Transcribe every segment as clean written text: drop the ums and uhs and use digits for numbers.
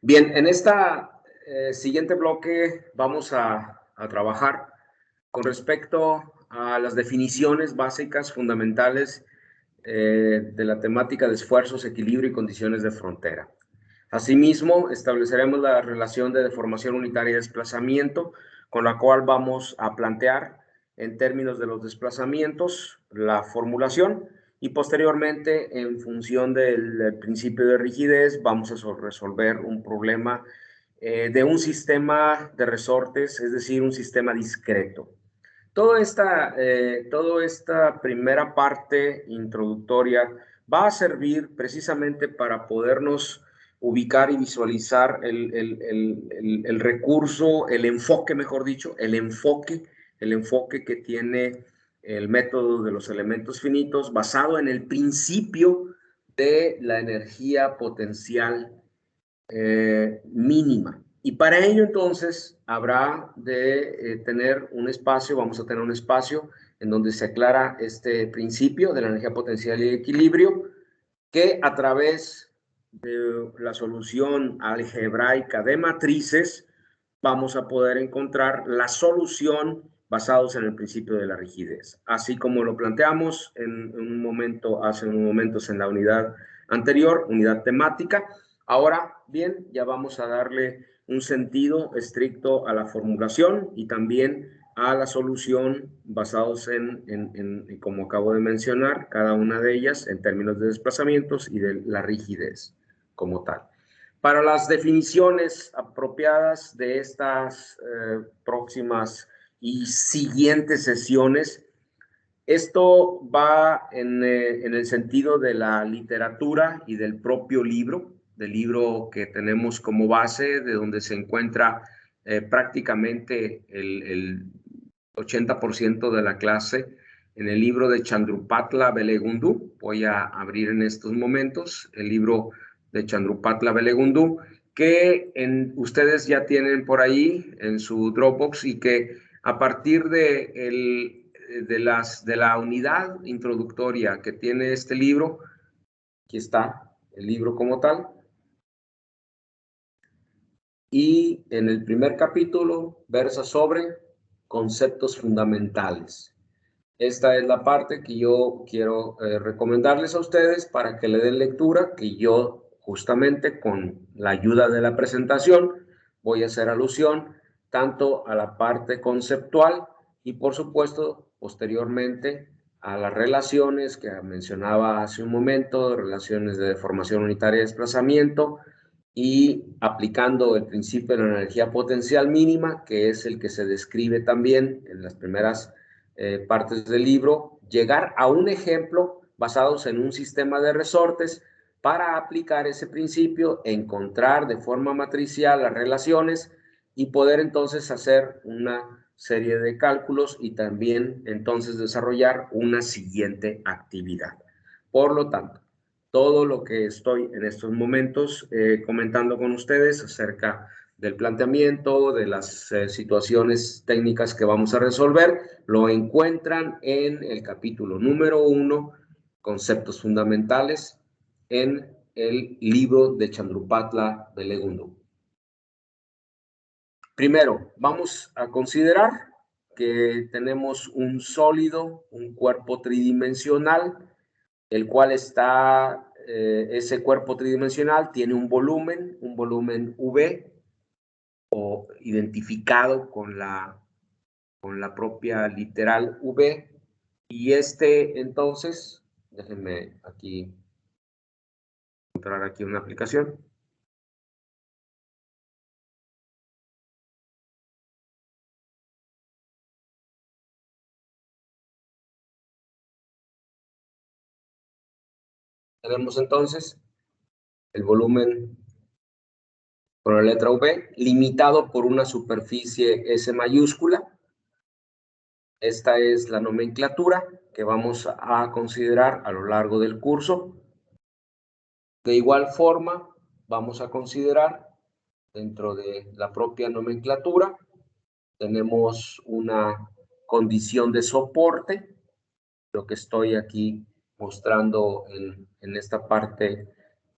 Bien, en esta siguiente bloque vamos a trabajar con respecto a las definiciones básicas fundamentales de la temática de esfuerzos, equilibrio y condiciones de frontera. Asimismo, estableceremos la relación de deformación unitaria y desplazamiento, con la cual vamos a plantear en términos de los desplazamientos la formulación y posteriormente, en función del principio de rigidez, vamos a resolver un problema de un sistema de resortes, es decir, un sistema discreto. Toda esta primera parte introductoria va a servir precisamente para podernos ubicar y visualizar el recurso, el enfoque, mejor dicho, el enfoque que tiene el método de los elementos finitos basado en el principio de la energía potencial mínima. Y para ello, entonces, habrá de tener un espacio, vamos a tener un espacio en donde se aclara este principio de la energía potencial y equilibrio, que a través de la solución algebraica de matrices, vamos a poder encontrar la solución basados en el principio de la rigidez. Así como lo planteamos en un momento, hace unos momentos en la unidad anterior, unidad temática. Ahora bien, ya vamos a darle un sentido estricto a la formulación y también a la solución basados como acabo de mencionar, cada una de ellas en términos de desplazamientos y de la rigidez como tal. Para las definiciones apropiadas de estas próximas y siguientes sesiones, esto va en el sentido de la literatura y del propio libro, del libro que tenemos como base, de donde se encuentra prácticamente el 80% de la clase, en el libro de Chandrupatla Belegundu. Voy a abrir en estos momentos el libro de Chandrupatla Belegundu, que ustedes ya tienen por ahí en su Dropbox y que a partir de la unidad introductoria que tiene este libro, aquí está el libro como tal, y en el primer capítulo versa sobre conceptos fundamentales. Esta es la parte que yo quiero recomendarles a ustedes para que le den lectura, que yo justamente con la ayuda de la presentación voy a hacer alusión tanto a la parte conceptual y por supuesto posteriormente a las relaciones que mencionaba hace un momento, relaciones de deformación unitaria y desplazamiento, y aplicando el principio de la energía potencial mínima, que es el que se describe también en las primeras partes del libro, llegar a un ejemplo basados en un sistema de resortes para aplicar ese principio, encontrar de forma matricial las relaciones y poder entonces hacer una serie de cálculos y también entonces desarrollar una siguiente actividad. Por lo tanto, todo lo que estoy en estos momentos comentando con ustedes acerca del planteamiento, de las situaciones técnicas que vamos a resolver, lo encuentran en el capítulo número 1, conceptos fundamentales, en el libro de Chandrupatla Belegundu. Primero, vamos a considerar que tenemos un sólido, un cuerpo tridimensional, el cual está, ese cuerpo tridimensional tiene un volumen V, o identificado con la propia literal V, y entonces, déjenme aquí encontrar aquí una aplicación. Tenemos entonces el volumen con la letra V, limitado por una superficie S mayúscula. Esta es la nomenclatura que vamos a considerar a lo largo del curso. De igual forma, vamos a considerar dentro de la propia nomenclatura, tenemos una condición de soporte, lo que estoy aquí mostrando en esta parte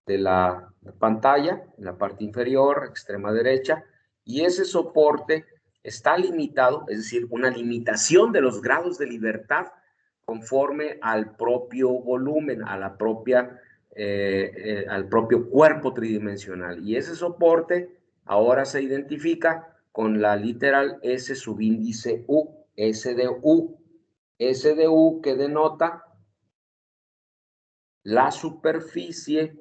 de la pantalla, en la parte inferior, extrema derecha, y ese soporte está limitado, es decir, una limitación de los grados de libertad conforme al propio volumen, a la propia, al propio cuerpo tridimensional. Y ese soporte ahora se identifica con la literal S subíndice U, SDU. SDU que denota la superficie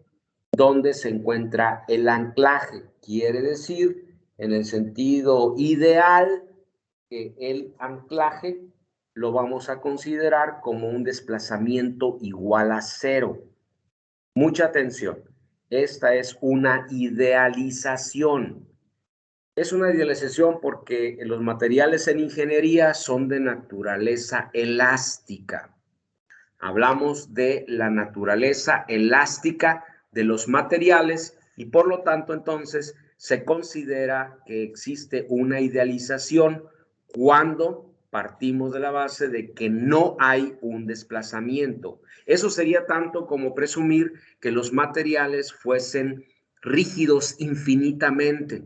donde se encuentra el anclaje. Quiere decir, en el sentido ideal, que el anclaje lo vamos a considerar como un desplazamiento igual a 0. Mucha atención. Esta es una idealización. Es una idealización porque los materiales en ingeniería son de naturaleza elástica. Hablamos de la naturaleza elástica de los materiales y por lo tanto entonces se considera que existe una idealización cuando partimos de la base de que no hay un desplazamiento. Eso sería tanto como presumir que los materiales fuesen rígidos infinitamente,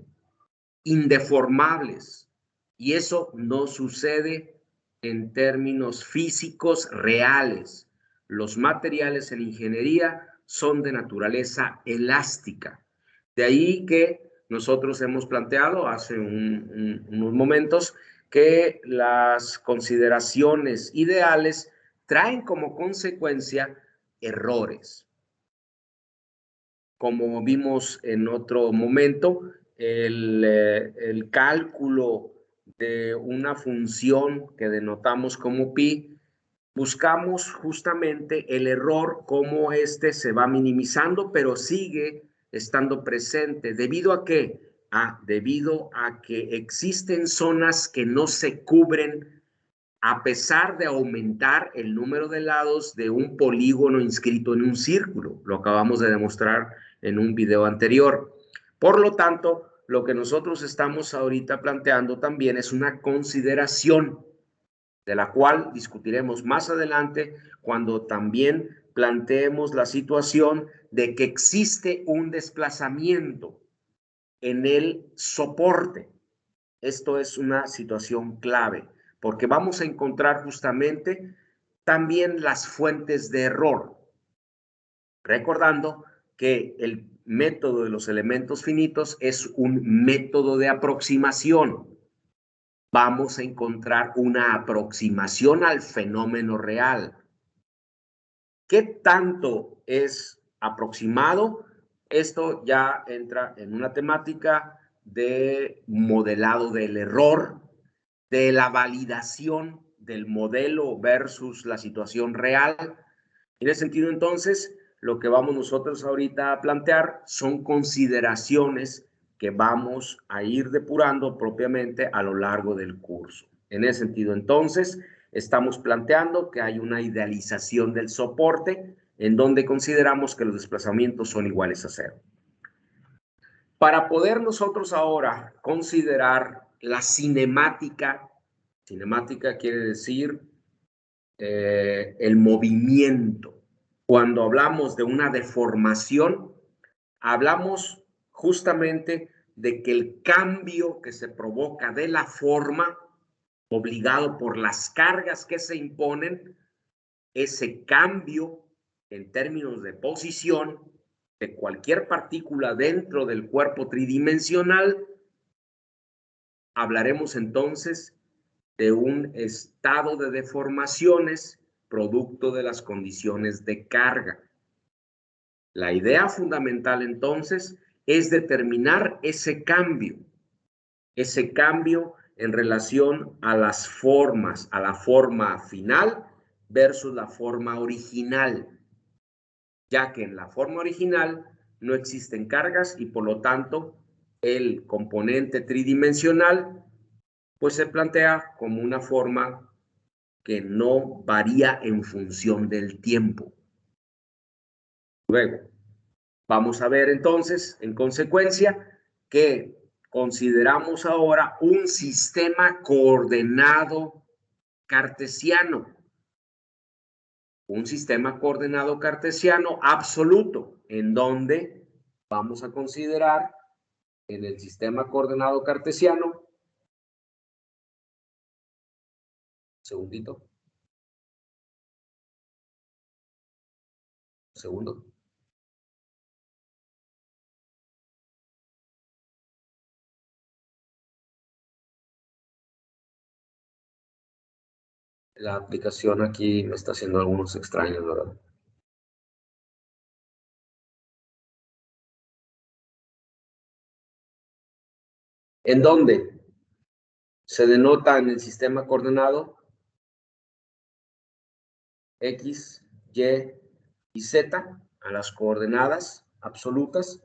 indeformables, y eso no sucede en términos físicos reales. Los materiales en ingeniería son de naturaleza elástica. De ahí que nosotros hemos planteado hace unos momentos que las consideraciones ideales traen como consecuencia errores. Como vimos en otro momento, el cálculo de una función que denotamos como pi, buscamos justamente el error, cómo este se va minimizando, pero sigue estando presente. ¿Debido a qué? Debido a que existen zonas que no se cubren a pesar de aumentar el número de lados de un polígono inscrito en un círculo. Lo acabamos de demostrar en un video anterior. Por lo tanto, lo que nosotros estamos ahorita planteando también es una consideración de la cual discutiremos más adelante cuando también planteemos la situación de que existe un desplazamiento en el soporte. Esto es una situación clave, porque vamos a encontrar justamente también las fuentes de error, recordando que el método de los elementos finitos es un método de aproximación. Vamos a encontrar una aproximación al fenómeno real. ¿Qué tanto es aproximado? Esto ya entra en una temática de modelado del error, de la validación del modelo versus la situación real. En ese sentido, entonces, lo que vamos nosotros ahorita a plantear son consideraciones que vamos a ir depurando propiamente a lo largo del curso. En ese sentido, entonces, estamos planteando que hay una idealización del soporte en donde consideramos que los desplazamientos son iguales a 0. Para poder nosotros ahora considerar la cinemática, cinemática quiere decir el movimiento. Cuando hablamos de una deformación, hablamos justamente de que el cambio que se provoca de la forma, obligado por las cargas que se imponen, ese cambio en términos de posición de cualquier partícula dentro del cuerpo tridimensional, hablaremos entonces de un estado de deformaciones producto de las condiciones de carga. La idea fundamental entonces es determinar ese cambio en relación a las formas, a la forma final versus la forma original, ya que en la forma original no existen cargas y por lo tanto el componente tridimensional pues se plantea como una forma que no varía en función del tiempo. Luego, vamos a ver entonces, en consecuencia, que consideramos ahora un sistema coordenado cartesiano. Un sistema coordenado cartesiano absoluto. en donde vamos a considerar en el sistema coordenado cartesiano, segundo. La aplicación aquí me está haciendo algunos extraños, ¿verdad? ¿En dónde se denota en el sistema coordenado X, Y y Z a las coordenadas absolutas?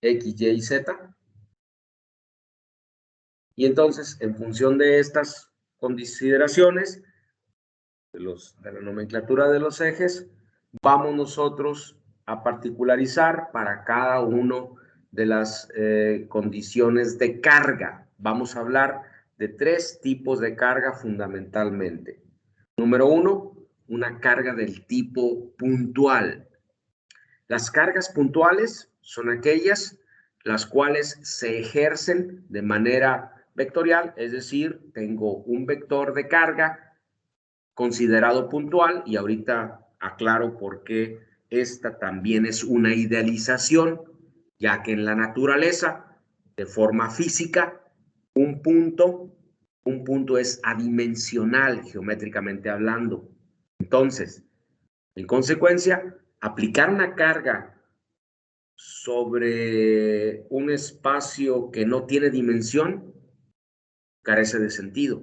X, Y y Z. Y entonces, en función de estas consideraciones, de la nomenclatura de los ejes, vamos nosotros a particularizar para cada uno de las condiciones de carga. Vamos a hablar de 3 tipos de carga fundamentalmente. Número 1, una carga del tipo puntual. Las cargas puntuales son aquellas las cuales se ejercen de manera vectorial, es decir, tengo un vector de carga considerado puntual, y ahorita aclaro por qué esta también es una idealización, ya que en la naturaleza, de forma física, un punto es adimensional, geométricamente hablando. Entonces, en consecuencia, aplicar una carga sobre un espacio que no tiene dimensión carece de sentido.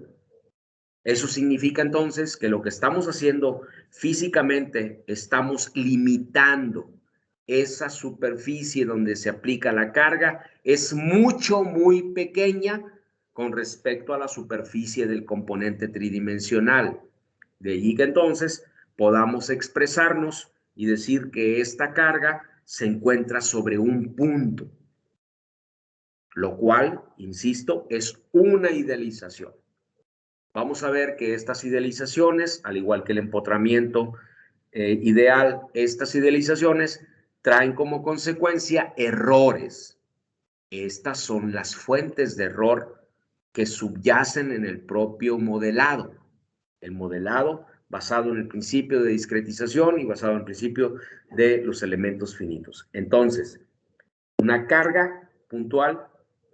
Eso significa entonces que lo que estamos haciendo físicamente, estamos limitando esa superficie donde se aplica la carga, es muy pequeña con respecto a la superficie del componente tridimensional. De allí que entonces podamos expresarnos y decir que esta carga se encuentra sobre un punto, lo cual, insisto, es una idealización. Vamos a ver que estas idealizaciones, al igual que el empotramiento ideal, estas idealizaciones traen como consecuencia errores. Estas son las fuentes de error que subyacen en el propio modelado. El modelado basado en el principio de discretización y basado en el principio de los elementos finitos. Entonces, una carga puntual,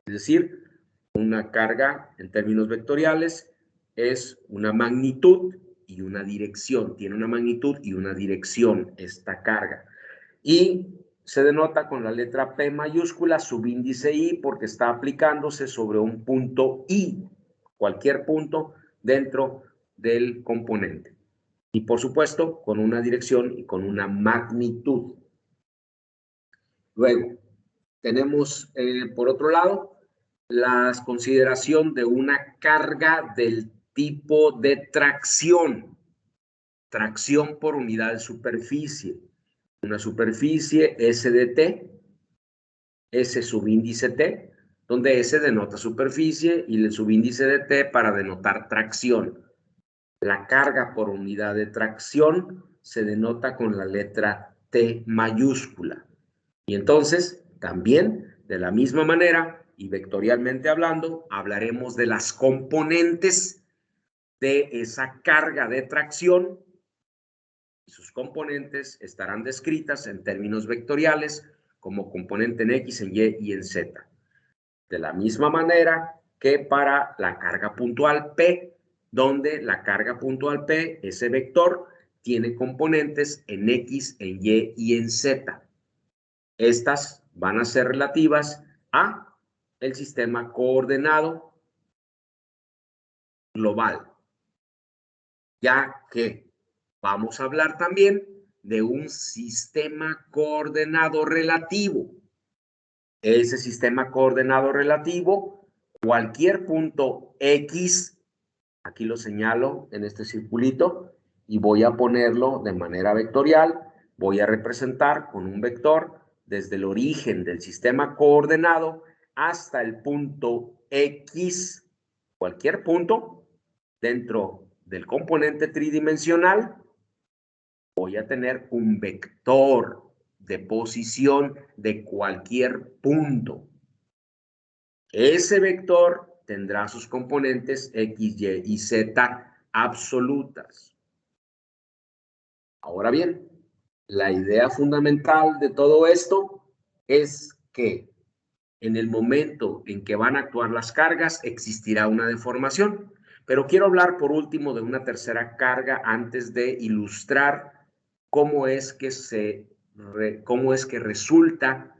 es decir, una carga en términos vectoriales, es una magnitud y una dirección. Tiene una magnitud y una dirección esta carga. Y se denota con la letra P mayúscula, subíndice I, porque está aplicándose sobre un punto I, cualquier punto dentro del componente. Y por supuesto, con una dirección y con una magnitud. Luego, tenemos, por otro lado, la consideración de una carga del tipo de tracción. Tracción por unidad de superficie. Una superficie S de T, S subíndice T, donde S denota superficie y el subíndice de T para denotar tracción. La carga por unidad de tracción se denota con la letra T mayúscula. Y entonces, también, de la misma manera, y vectorialmente hablando, hablaremos de las componentes de esa carga de tracción, y sus componentes estarán descritas en términos vectoriales como componente en X, en Y y en Z. De la misma manera que para la carga puntual P, donde la carga puntual P, ese vector, tiene componentes en X, en Y y en Z. Estas van a ser relativas a el sistema coordenado global, ya que vamos a hablar también de un sistema coordenado relativo. Ese sistema coordenado relativo, cualquier punto X, aquí lo señalo en este circulito y voy a ponerlo de manera vectorial, voy a representar con un vector desde el origen del sistema coordenado hasta el punto X, cualquier punto dentro del componente tridimensional, voy a tener un vector de posición de cualquier punto. Ese vector tendrá sus componentes X, Y y Z absolutas. Ahora bien, la idea fundamental de todo esto es que en el momento en que van a actuar las cargas existirá una deformación. Pero quiero hablar por último de una tercera carga antes de ilustrar cómo es que resulta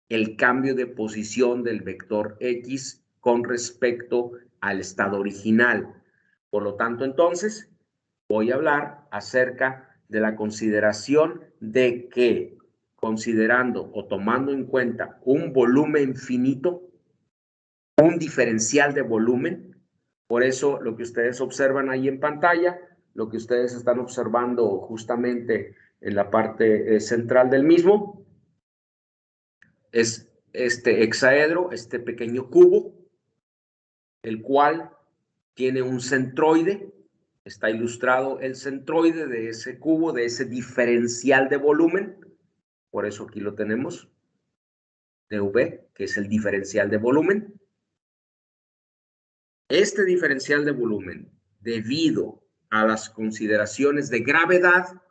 el cambio de posición del vector X con respecto al estado original. Por lo tanto, entonces, voy a hablar acerca de la consideración de que, considerando o tomando en cuenta un volumen finito, un diferencial de volumen, por eso lo que ustedes observan ahí en pantalla, lo que ustedes están observando justamente en la parte central del mismo, es este hexaedro, este pequeño cubo, el cual tiene un centroide. Está ilustrado el centroide de ese cubo, de ese diferencial de volumen. Por eso aquí lo tenemos, dV, que es el diferencial de volumen. Este diferencial de volumen, debido a las consideraciones de gravedad,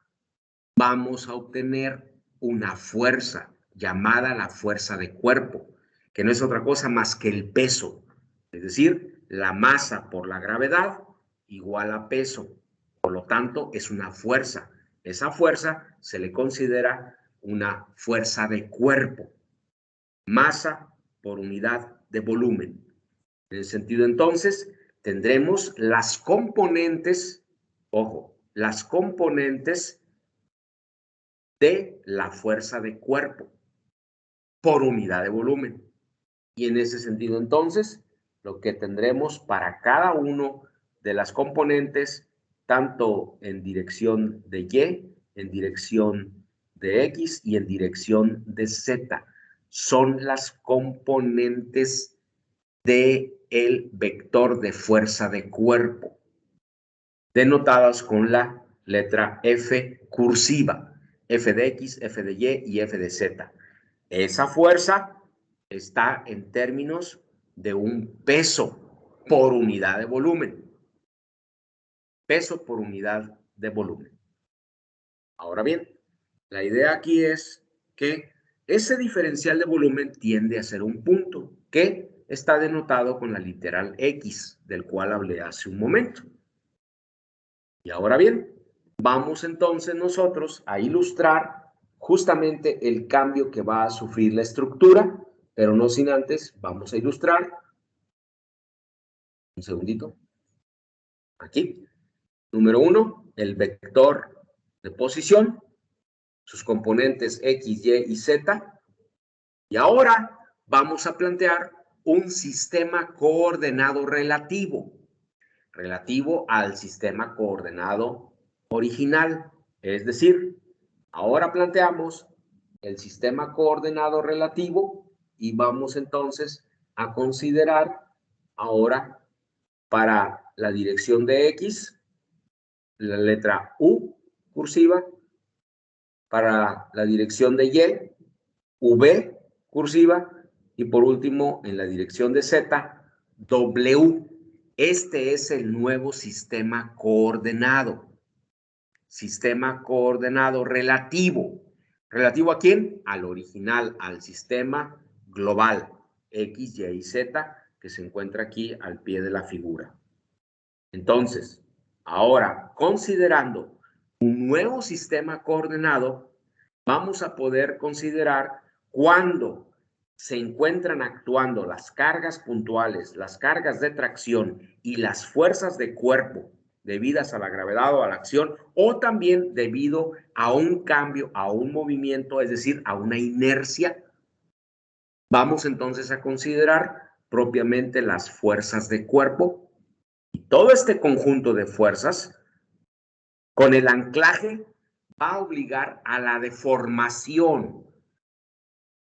vamos a obtener una fuerza llamada la fuerza de cuerpo, que no es otra cosa más que el peso, es decir, la masa por la gravedad igual a peso. Por lo tanto, es una fuerza. Esa fuerza se le considera una fuerza de cuerpo, masa por unidad de volumen. En el sentido entonces, tendremos las componentes, ojo, las componentes de la fuerza de cuerpo por unidad de volumen. Y en ese sentido entonces, lo que tendremos para cada uno de las componentes, tanto en dirección de Y, en dirección de X y en dirección de Z, son las componentes del vector de fuerza de cuerpo, denotadas con la letra F cursiva, F de X, F de Y y F de Z. Esa fuerza está en términos de un peso por unidad de volumen. Peso por unidad de volumen. Ahora bien, la idea aquí es que ese diferencial de volumen tiende a ser un punto que está denotado con la literal X, del cual hablé hace un momento. Y ahora bien, vamos entonces nosotros a ilustrar justamente el cambio que va a sufrir la estructura, pero no sin antes vamos a ilustrar, un segundito, aquí, número 1, el vector de posición, sus componentes X, Y y Z, y ahora vamos a plantear un sistema coordenado relativo al sistema coordenado original. Es decir, ahora planteamos el sistema coordenado relativo y vamos entonces a considerar ahora para la dirección de X la letra U cursiva, para la dirección de Y, V cursiva y por último en la dirección de Z, W. Este es el nuevo sistema coordenado. Sistema coordenado relativo. ¿Relativo a quién? Al original, al sistema global, X, Y y Z, que se encuentra aquí al pie de la figura. Entonces, ahora, considerando un nuevo sistema coordenado, vamos a poder considerar cuando se encuentran actuando las cargas puntuales, las cargas de tracción y las fuerzas de cuerpo debidas a la gravedad o a la acción, o también debido a un cambio, a un movimiento, es decir, a una inercia. Vamos entonces a considerar propiamente las fuerzas de cuerpo y todo este conjunto de fuerzas con el anclaje va a obligar a la deformación.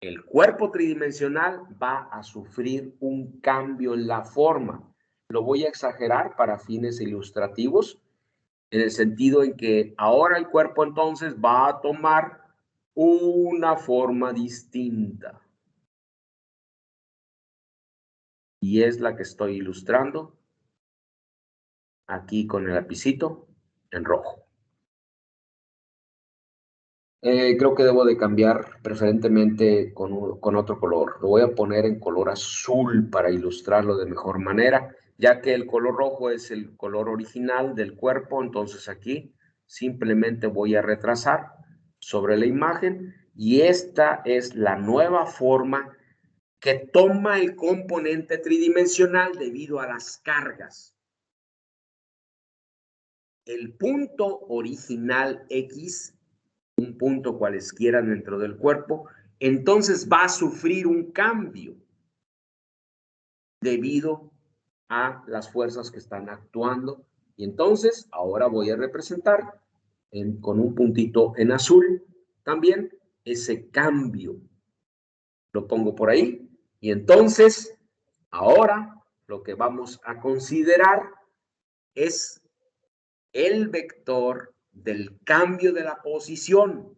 El cuerpo tridimensional va a sufrir un cambio en la forma. Lo voy a exagerar para fines ilustrativos, en el sentido en que ahora el cuerpo entonces va a tomar una forma distinta. Y es la que estoy ilustrando aquí con el lapicito en rojo. Creo que debo de cambiar preferentemente con otro color. Lo voy a poner en color azul para ilustrarlo de mejor manera, ya que el color rojo es el color original del cuerpo. Entonces aquí simplemente voy a retrasar sobre la imagen y esta es la nueva forma que toma el componente tridimensional debido a las cargas. El punto original X, un punto cualesquiera dentro del cuerpo, entonces va a sufrir un cambio debido a las fuerzas que están actuando. Y entonces ahora voy a representar con un puntito en azul también ese cambio. Lo pongo por ahí y entonces ahora lo que vamos a considerar es el vector del cambio de la posición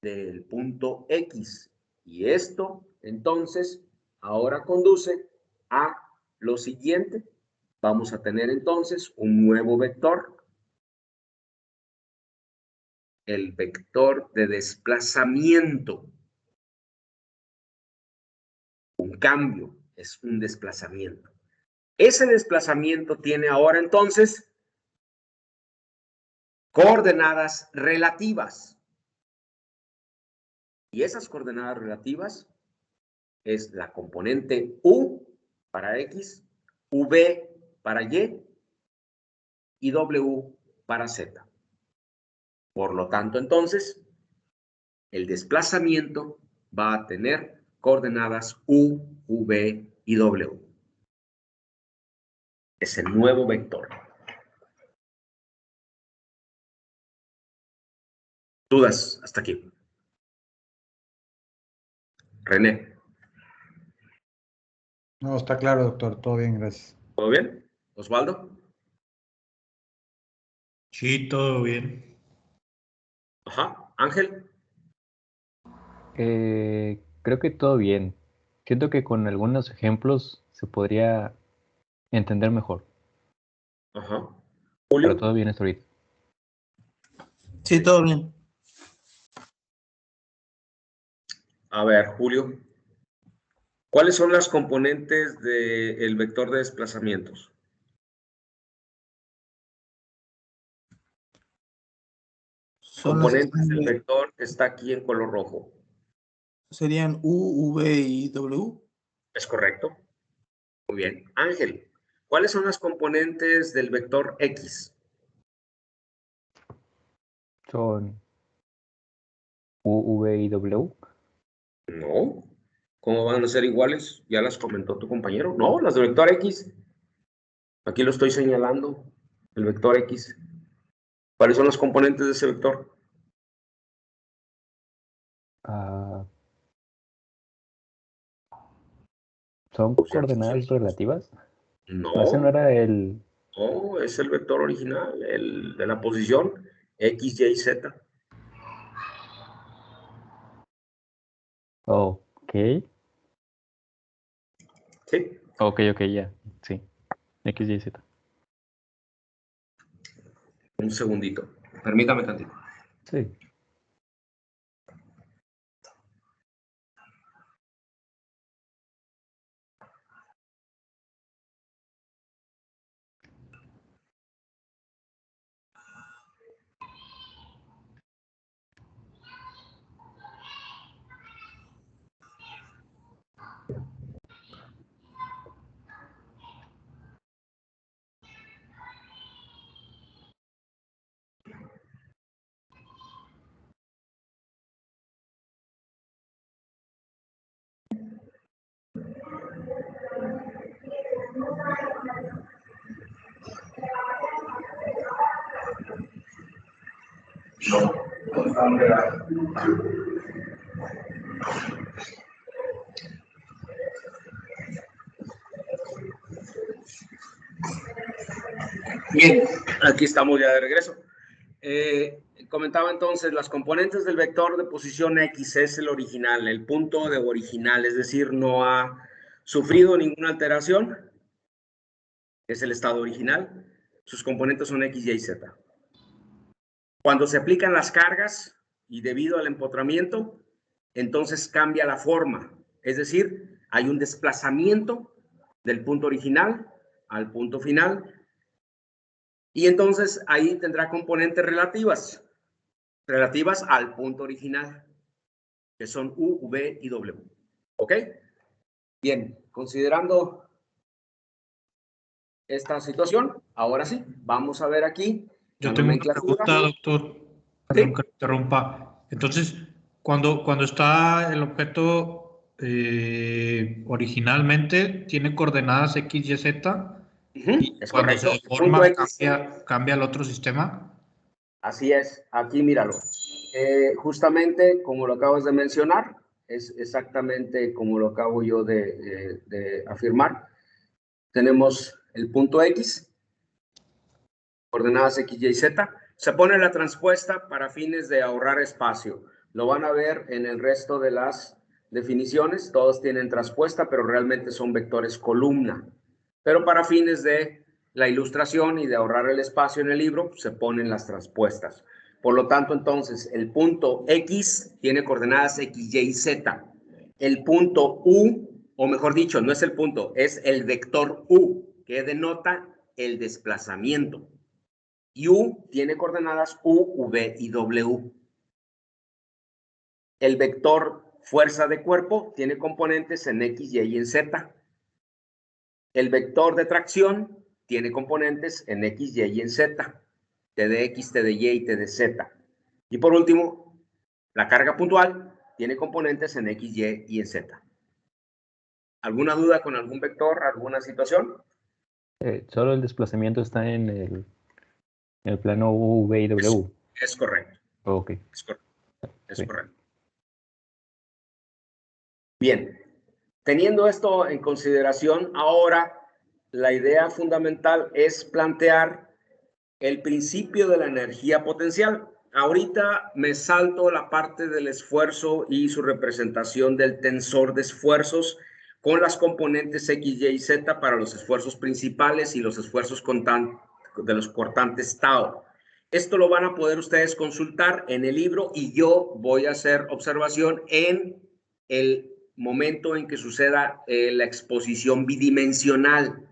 del punto X. Y esto, entonces, ahora conduce a lo siguiente. Vamos a tener entonces un nuevo vector. El vector de desplazamiento. Un cambio es un desplazamiento. Ese desplazamiento tiene ahora entonces coordenadas relativas. Y esas coordenadas relativas es la componente U para X, V para y W para Z. Por lo tanto, entonces, el desplazamiento va a tener coordenadas U, V y W. Es el nuevo vector. ¿Dudas hasta aquí? René. No, está claro, doctor. Todo bien, gracias. ¿Todo bien? ¿Osvaldo? Sí, todo bien. Ajá. ¿Ángel? Creo que todo bien. Siento que con algunos ejemplos se podría entender mejor. Ajá. Pero ¿Julio? todo bien hasta ahorita. Sí, todo bien. A ver, Julio. ¿Cuáles son las componentes del vector de desplazamientos? Son las que Componentes del vector que está aquí en color rojo. serían U, V y W. ¿Es correcto? Muy bien. Ángel, ¿cuáles son las componentes del vector X? Son U, V y W. No. ¿Cómo van a ser iguales? Ya las comentó tu compañero. No, las del vector X. Aquí lo estoy señalando. El vector X. ¿Cuáles son las componentes de ese vector? ¿Son Pues ya coordenadas dijimos. relativas? No. ¿No, ese no era el...? No, es el vector original, el de la posición X, Y, Z. Ok. Sí. Ok, ya. Sí. X, Y, Z. Un segundito. Permítame tantito. Sí. Bien, aquí estamos ya de regreso. Comentaba entonces, las componentes del vector de posición X es el original, el punto de original, es decir, no ha sufrido ninguna alteración, es el estado original. Sus componentes son X, Y y Z. Cuando se aplican las cargas y debido al empotramiento, entonces cambia la forma, es decir, hay un desplazamiento del punto original al punto final, y entonces ahí tendrá componentes relativas al punto original, que son U, V y W. ¿Ok? Bien, considerando esta situación, ahora sí, vamos a ver aquí Yo la tengo una nomenclatura. pregunta, doctor. Perdón que interrumpa. Entonces, cuando está el objeto originalmente, tiene coordenadas X, Y, Z, y Es cuando se correcto. El punto deforma, X. cambia al otro sistema. Así es, aquí míralo. Justamente como lo acabas de mencionar, es exactamente como lo acabo yo de afirmar. Tenemos el punto X, coordenadas X, Y, Z. Se pone la transpuesta para fines de ahorrar espacio. Lo van a ver en el resto de las definiciones. Todos tienen transpuesta, pero realmente son vectores columna. Pero para fines de la ilustración y de ahorrar el espacio en el libro, se ponen las transpuestas. Por lo tanto, entonces, el punto X tiene coordenadas X, Y, Z. El punto U, o mejor dicho, no es el punto, es el vector U, que denota el desplazamiento. Y U tiene coordenadas U, V y W. El vector fuerza de cuerpo tiene componentes en X, Y y en Z. El vector de tracción tiene componentes en X, Y y en Z. T de X, T de Y y T de Z. Y por último, la carga puntual tiene componentes en X, Y y en Z. ¿Alguna duda con algún vector, alguna situación? Solo el desplazamiento está en el plano U, V y W. Es correcto. Ok. Es correcto. Es Sí. correcto. Bien, teniendo esto en consideración, ahora la idea fundamental es plantear el principio de la energía potencial. Ahorita me salto la parte del esfuerzo y su representación del tensor de esfuerzos con las componentes X, Y y Z para los esfuerzos principales y los esfuerzos de los cortantes tau. Esto lo van a poder ustedes consultar en el libro y yo voy a hacer observación en el momento en que suceda la exposición bidimensional.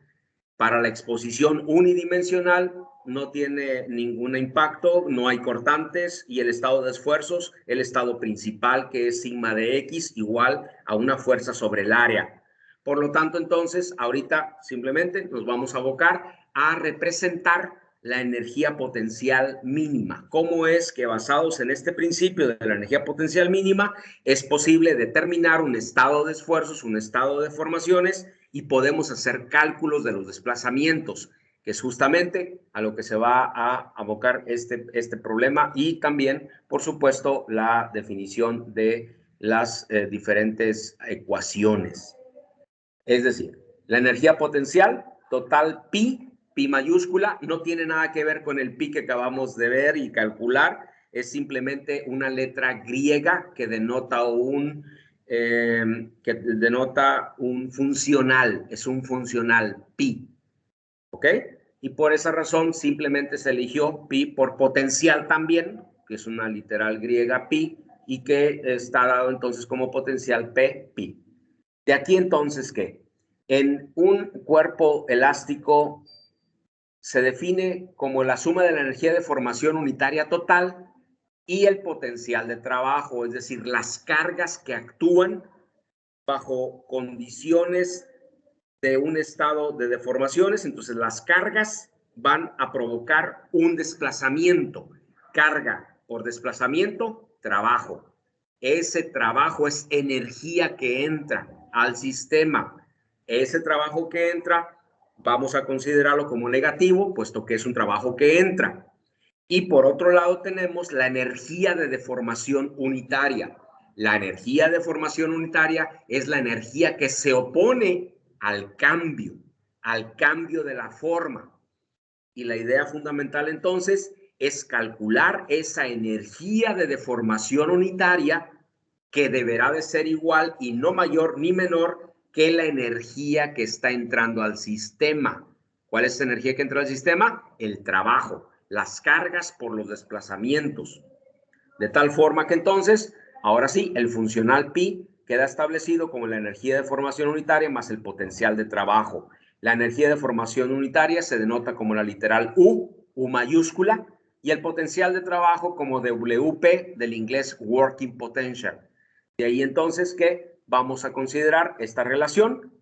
Para la exposición unidimensional no tiene ningún impacto, no hay cortantes y el estado de esfuerzos, el estado principal que es sigma de X igual a una fuerza sobre el área. Por lo tanto, entonces, ahorita simplemente nos vamos a abocar a representar la energía potencial mínima. ¿Cómo es que basados en este principio de la energía potencial mínima es posible determinar un estado de esfuerzos, un estado de formaciones y podemos hacer cálculos de los desplazamientos, que es justamente a lo que se va a abocar este problema y también, por supuesto, la definición de las diferentes ecuaciones. Es decir, la energía potencial total pi mayúscula, no tiene nada que ver con el pi que acabamos de ver y calcular, es simplemente una letra griega que denota un funcional, es un funcional pi, ¿ok? Y por esa razón simplemente se eligió pi por potencial también, que es una literal griega pi, y que está dado entonces como potencial p pi. De aquí entonces, ¿qué? En un cuerpo elástico se define como la suma de la energía de formación unitaria total y el potencial de trabajo, es decir, las cargas que actúan bajo condiciones de un estado de deformaciones. Entonces, las cargas van a provocar un desplazamiento. Carga por desplazamiento, trabajo. Ese trabajo es energía que entra al sistema. Ese trabajo que entra, vamos a considerarlo como negativo, puesto que es un trabajo que entra. Y por otro lado tenemos la energía de deformación unitaria. La energía de deformación unitaria es la energía que se opone al cambio de la forma. Y la idea fundamental entonces es calcular esa energía de deformación unitaria que deberá de ser igual y no mayor ni menor que la energía que está entrando al sistema. ¿Cuál es esa energía que entra al sistema? El trabajo, las cargas por los desplazamientos. De tal forma que entonces, ahora sí, el funcional pi queda establecido como la energía de deformación unitaria más el potencial de trabajo. La energía de deformación unitaria se denota como la literal U mayúscula, y el potencial de trabajo como WP del inglés Working Potential. De ahí entonces que vamos a considerar esta relación.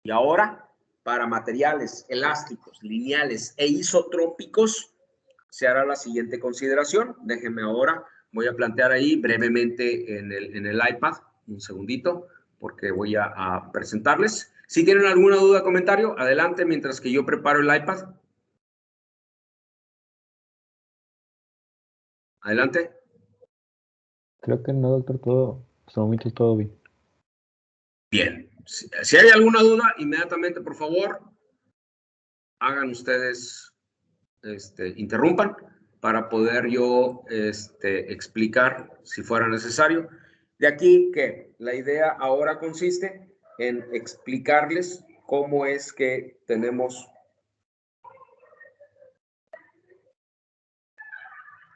Y ahora, para materiales elásticos, lineales e isotrópicos, se hará la siguiente consideración. Déjenme ahora, voy a plantear ahí brevemente en el iPad, un segundito, porque voy a presentarles. Si tienen alguna duda o comentario, adelante mientras que yo preparo el iPad. Adelante. Creo que no, doctor, todo, hasta el momento todo bien. Bien. Si hay alguna duda, inmediatamente, por favor, hagan ustedes, interrumpan para poder yo explicar si fuera necesario. De aquí que la idea ahora consiste en explicarles cómo es que tenemos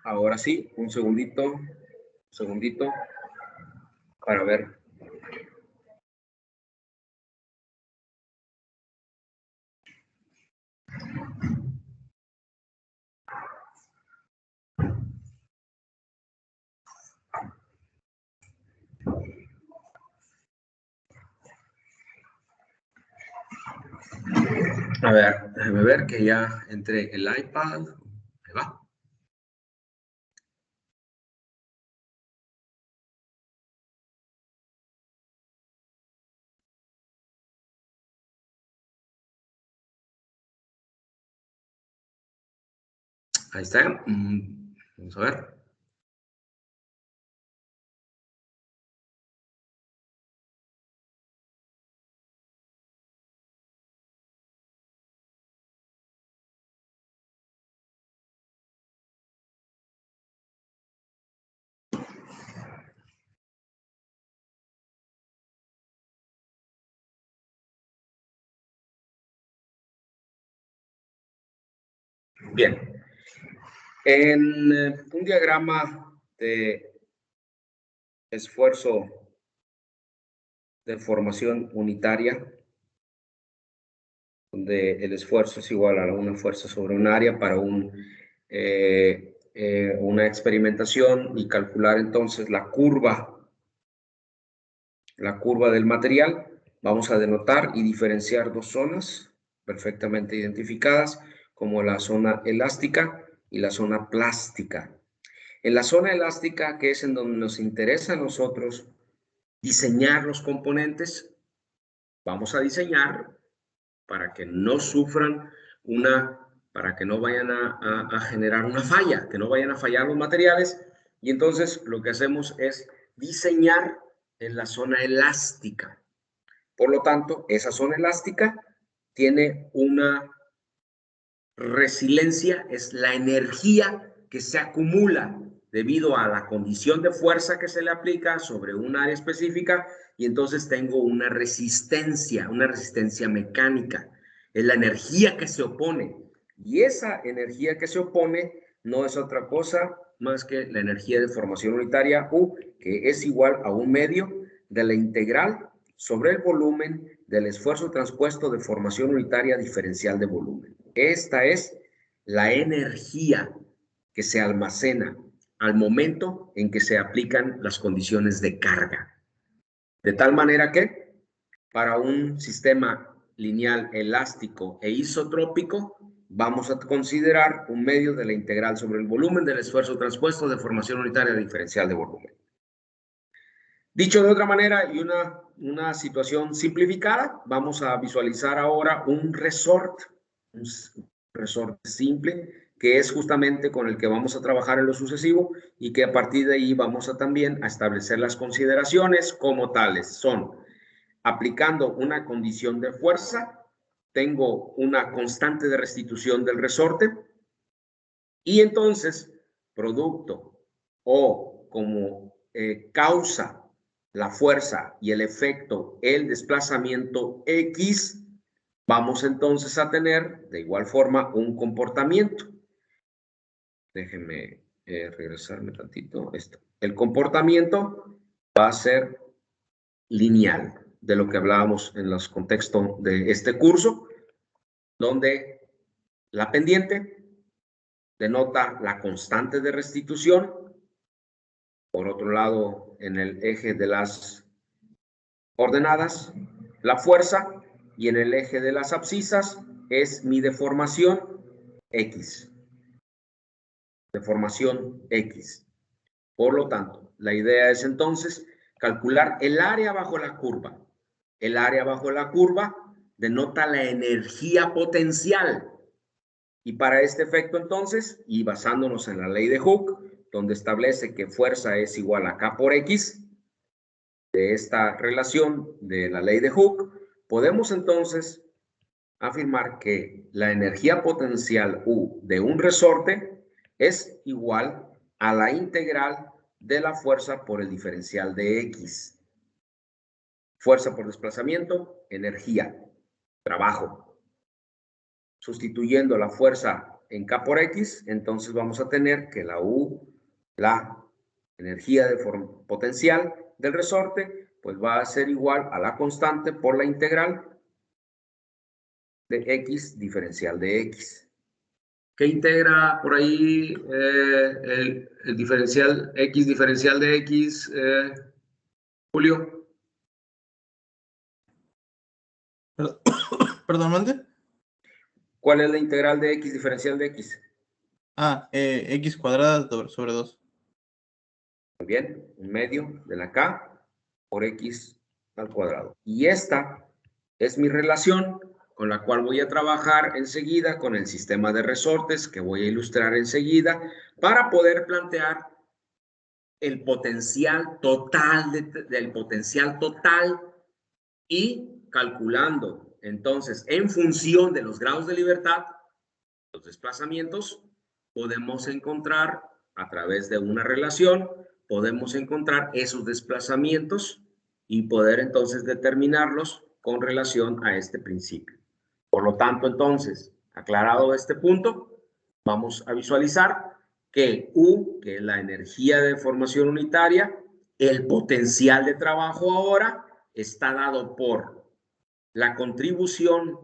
ahora sí, un segundito para ver. A ver, déjame ver que ya entré el iPad. Ahí va. Ahí está. Vamos a ver. Bien. En un diagrama de esfuerzo de formación unitaria, donde el esfuerzo es igual a una fuerza sobre un área para una experimentación, y calcular entonces la curva del material, vamos a denotar y diferenciar dos zonas perfectamente identificadas como la zona elástica y la zona plástica. En la zona elástica, que es en donde nos interesa a nosotros diseñar los componentes, vamos a diseñar para que no sufran para que no vayan a generar una falla, que no vayan a fallar los materiales, y entonces lo que hacemos es diseñar en la zona elástica. Por lo tanto, esa zona elástica tiene una resiliencia, es la energía que se acumula debido a la condición de fuerza que se le aplica sobre un área específica, y entonces tengo una resistencia mecánica. Es la energía que se opone, y esa energía que se opone no es otra cosa más que la energía de formación unitaria U, que es igual a un medio de la integral sobre el volumen del esfuerzo transpuesto de formación unitaria diferencial de volumen. Esta es la energía que se almacena al momento en que se aplican las condiciones de carga. De tal manera que para un sistema lineal elástico e isotrópico vamos a considerar un medio de la integral sobre el volumen del esfuerzo transpuesto de formación unitaria diferencial de volumen. Dicho de otra manera y una situación simplificada, vamos a visualizar ahora un resort simple, que es justamente con el que vamos a trabajar en lo sucesivo, y que a partir de ahí vamos a también a establecer las consideraciones como tales. Son aplicando una condición de fuerza tengo una constante de restitución del resorte y entonces producto o como causa la fuerza y el efecto, el desplazamiento X, vamos entonces a tener de igual forma un comportamiento. Déjenme regresarme tantito. Esto. El comportamiento va a ser lineal, de lo que hablábamos en los contextos de este curso, donde la pendiente denota la constante de restitución. Por otro lado, en el eje de las ordenadas, la fuerza, y en el eje de las abscisas es mi deformación X. Deformación X. Por lo tanto, la idea es entonces calcular el área bajo la curva. El área bajo la curva denota la energía potencial. Y para este efecto entonces, y basándonos en la ley de Hooke, donde establece que fuerza es igual a K por X, de esta relación de la ley de Hooke, podemos entonces afirmar que la energía potencial U de un resorte es igual a la integral de la fuerza por el diferencial de X. Fuerza por desplazamiento, energía, trabajo. Sustituyendo la fuerza en K por X, entonces vamos a tener que la U, la energía de potencial del resorte, pues va a ser igual a la constante por la integral de X diferencial de X. ¿Qué integra por ahí el diferencial X diferencial de X, Julio? Perdón, mande. ¿Cuál es la integral de X diferencial de X? X cuadrada sobre 2. Muy bien, un medio de la K por X al cuadrado. Y esta es mi relación con la cual voy a trabajar enseguida con el sistema de resortes que voy a ilustrar enseguida para poder plantear el potencial total del potencial total y calculando entonces en función de los grados de libertad, los desplazamientos, podemos encontrar a través de una relación, podemos encontrar esos desplazamientos y poder entonces determinarlos con relación a este principio. Por lo tanto, entonces, aclarado este punto, vamos a visualizar que U, que es la energía de formación unitaria, el potencial de trabajo ahora está dado por la contribución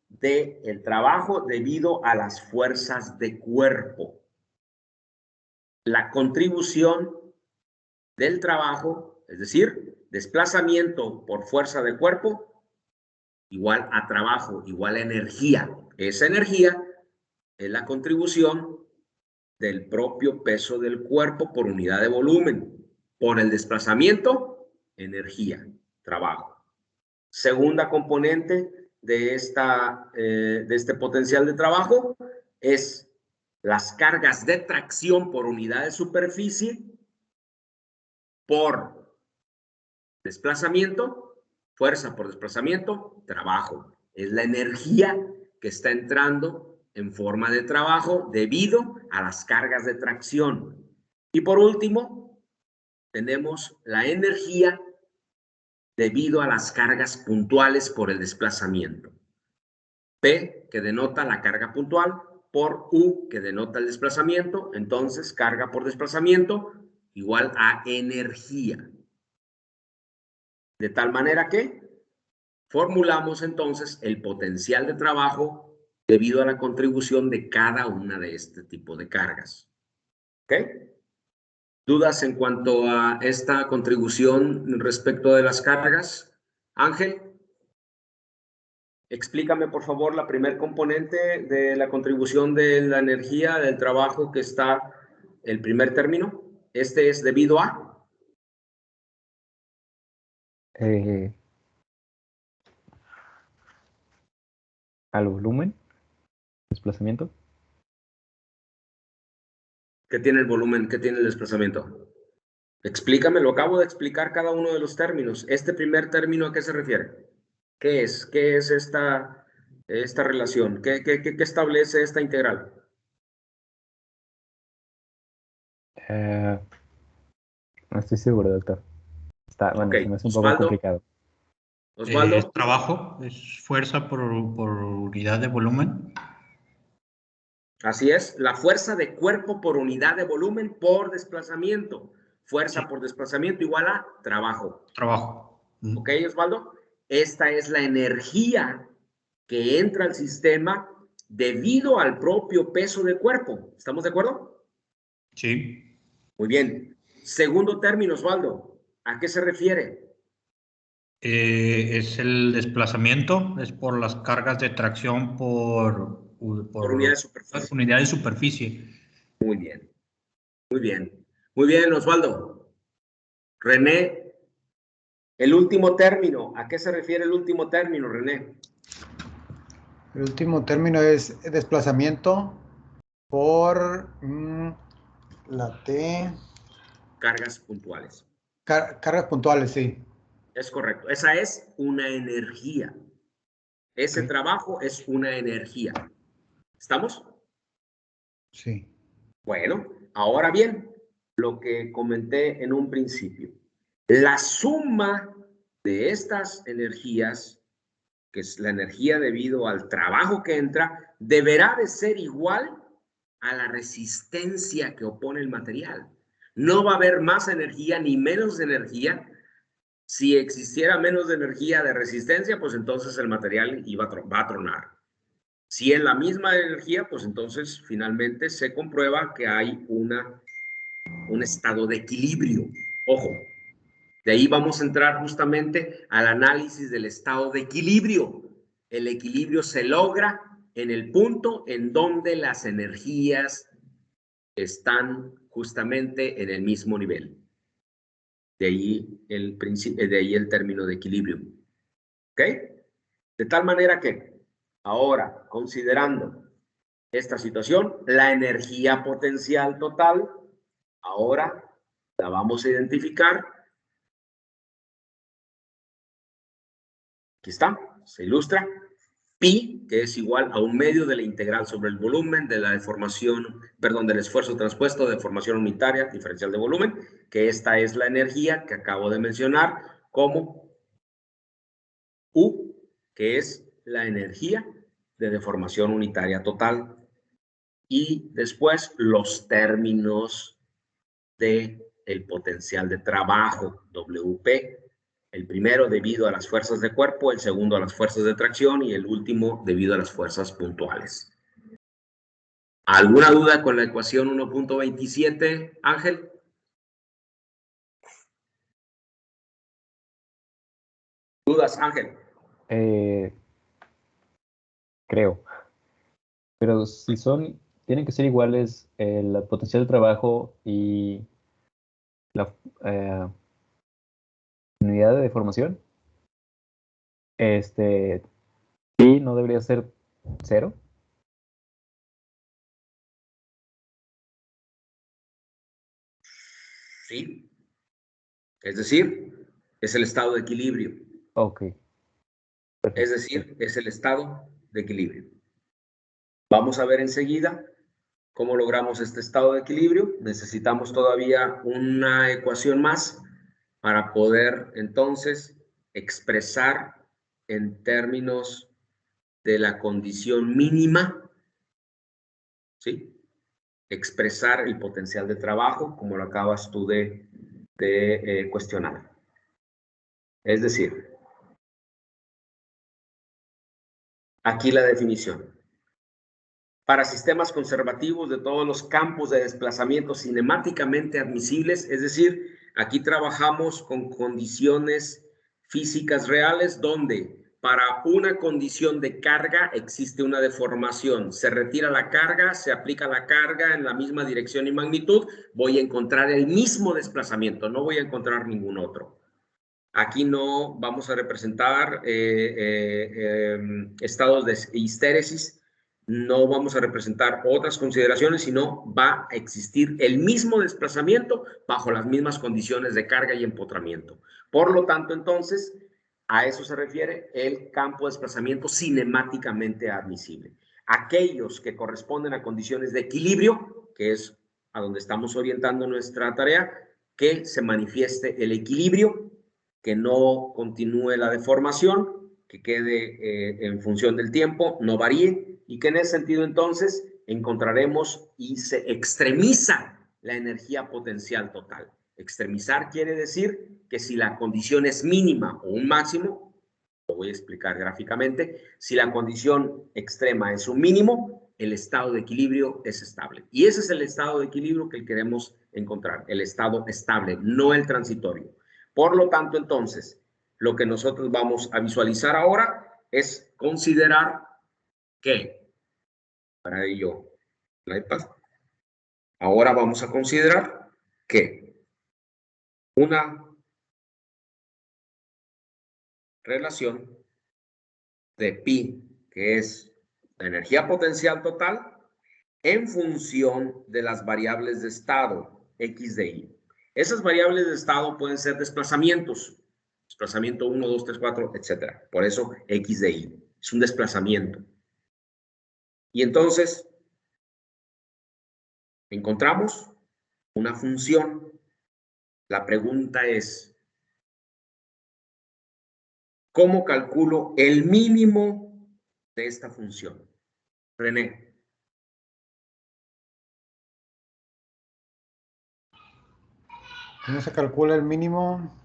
del trabajo debido a las fuerzas de cuerpo. La contribución del trabajo, es decir, desplazamiento por fuerza de cuerpo, igual a trabajo, igual a energía. Esa energía es la contribución del propio peso del cuerpo por unidad de volumen. Por el desplazamiento, energía, trabajo. Segunda componente de este potencial de trabajo es las cargas de tracción por unidad de superficie por desplazamiento, fuerza por desplazamiento, trabajo. Es la energía que está entrando en forma de trabajo debido a las cargas de tracción. Y por último, tenemos la energía debido a las cargas puntuales por el desplazamiento. P, que denota la carga puntual, por U, que denota el desplazamiento. Entonces, carga por desplazamiento igual a energía. De tal manera que formulamos entonces el potencial de trabajo debido a la contribución de cada una de este tipo de cargas. ¿Ok? ¿Dudas en cuanto a esta contribución respecto de las cargas? Ángel, explícame por favor la primer componente de la contribución de la energía del trabajo que está el primer término. Este es debido a... Al volumen, desplazamiento. ¿Qué tiene el volumen? ¿Qué tiene el desplazamiento? Explícame, lo acabo de explicar cada uno de los términos. ¿Este primer término a qué se refiere? ¿Qué es? ¿Qué es esta relación? ¿Qué establece esta integral? No estoy seguro, doctor. Bueno, Ok, se me hace un poco Osvaldo. complicado. Osvaldo. Es trabajo, es fuerza por unidad de volumen. Así es, la fuerza de cuerpo por unidad de volumen por desplazamiento. Fuerza Sí. por desplazamiento igual a trabajo. Trabajo. ¿Ok, Osvaldo? Esta es la energía que entra al sistema debido al propio peso del cuerpo. ¿Estamos de acuerdo? Sí. Muy bien. Segundo término, Osvaldo. ¿A qué se refiere? Es el desplazamiento, es por las cargas de tracción por Unidad de superficie. unidad de superficie. Muy bien. Muy bien. Muy bien, Osvaldo. René, el último término. ¿A qué se refiere el último término, René? El último término es desplazamiento por la T. Cargas puntuales. Cargas puntuales, sí. Es correcto. Esa es una energía. Ese Ok. trabajo es una energía. ¿Estamos? Sí. Bueno, ahora bien, lo que comenté en un principio. La suma de estas energías, que es la energía debido al trabajo que entra, deberá de ser igual a la resistencia que opone el material. No va a haber más energía ni menos energía. Si existiera menos energía de resistencia, pues entonces el material va a tronar. Si es la misma energía, pues entonces finalmente se comprueba que hay un estado de equilibrio. Ojo, de ahí vamos a entrar justamente al análisis del estado de equilibrio. El equilibrio se logra en el punto en donde las energías están justamente en el mismo nivel. De ahí el término de equilibrio. ¿Ok? De tal manera que ahora, considerando esta situación, la energía potencial total, ahora la vamos a identificar. Aquí está, se ilustra. Pi, que es igual a 1/2 de la integral sobre el volumen de la deformación, perdón, del esfuerzo transpuesto de deformación unitaria diferencial de volumen, que esta es la energía que acabo de mencionar como U, que es la energía de deformación unitaria total. Y después los términos del potencial de trabajo, WP. El primero debido a las fuerzas de cuerpo, el segundo a las fuerzas de tracción y el último debido a las fuerzas puntuales. ¿Alguna duda con la ecuación 1.27, Ángel? ¿Dudas, Ángel? Creo. Pero si tienen que ser iguales el potencial de trabajo y la unidad de deformación, sí, no debería ser 0. Sí. Es decir, es el estado de equilibrio. Ok. Perfecto. Es decir, es el estado de equilibrio. Vamos a ver enseguida cómo logramos este estado de equilibrio. Necesitamos todavía una ecuación más para poder entonces expresar en términos de la condición mínima, ¿sí? Expresar el potencial de trabajo, como lo acabas tú de cuestionar. Es decir, aquí la definición. Para sistemas conservativos de todos los campos de desplazamiento cinemáticamente admisibles, es decir, aquí trabajamos con condiciones físicas reales donde para una condición de carga existe una deformación. Se retira la carga, se aplica la carga en la misma dirección y magnitud, voy a encontrar el mismo desplazamiento, no voy a encontrar ningún otro. Aquí no vamos a representar estados de histéresis, no vamos a representar otras consideraciones, sino va a existir el mismo desplazamiento bajo las mismas condiciones de carga y empotramiento. Por lo tanto, entonces, A eso se refiere el campo de desplazamiento cinemáticamente admisible. Aquellos que corresponden a condiciones de equilibrio, que es a donde estamos orientando nuestra tarea, que se manifieste el equilibrio, que no continúe la deformación, que quede en función del tiempo, no varíe, y que en ese sentido entonces encontraremos y se extremiza la energía potencial total. Extremizar quiere decir que si la condición es mínima o un máximo, lo voy a explicar gráficamente, si la condición extrema es un mínimo, el estado de equilibrio es estable. Y ese es el estado de equilibrio que queremos encontrar, el estado estable, no el transitorio. Por lo tanto, entonces, lo que nosotros vamos a visualizar ahora es considerar que, para ello, la iPad, ahora vamos a considerar que una relación de pi, que es la energía potencial total, en función de las variables de estado, x de y. Esas variables de estado pueden ser desplazamientos, desplazamiento 1, 2, 3, 4, etc. Por eso x de y es un desplazamiento. Y entonces encontramos una función. La pregunta es, ¿cómo calculo el mínimo de esta función? René. ¿Cómo se calcula el mínimo?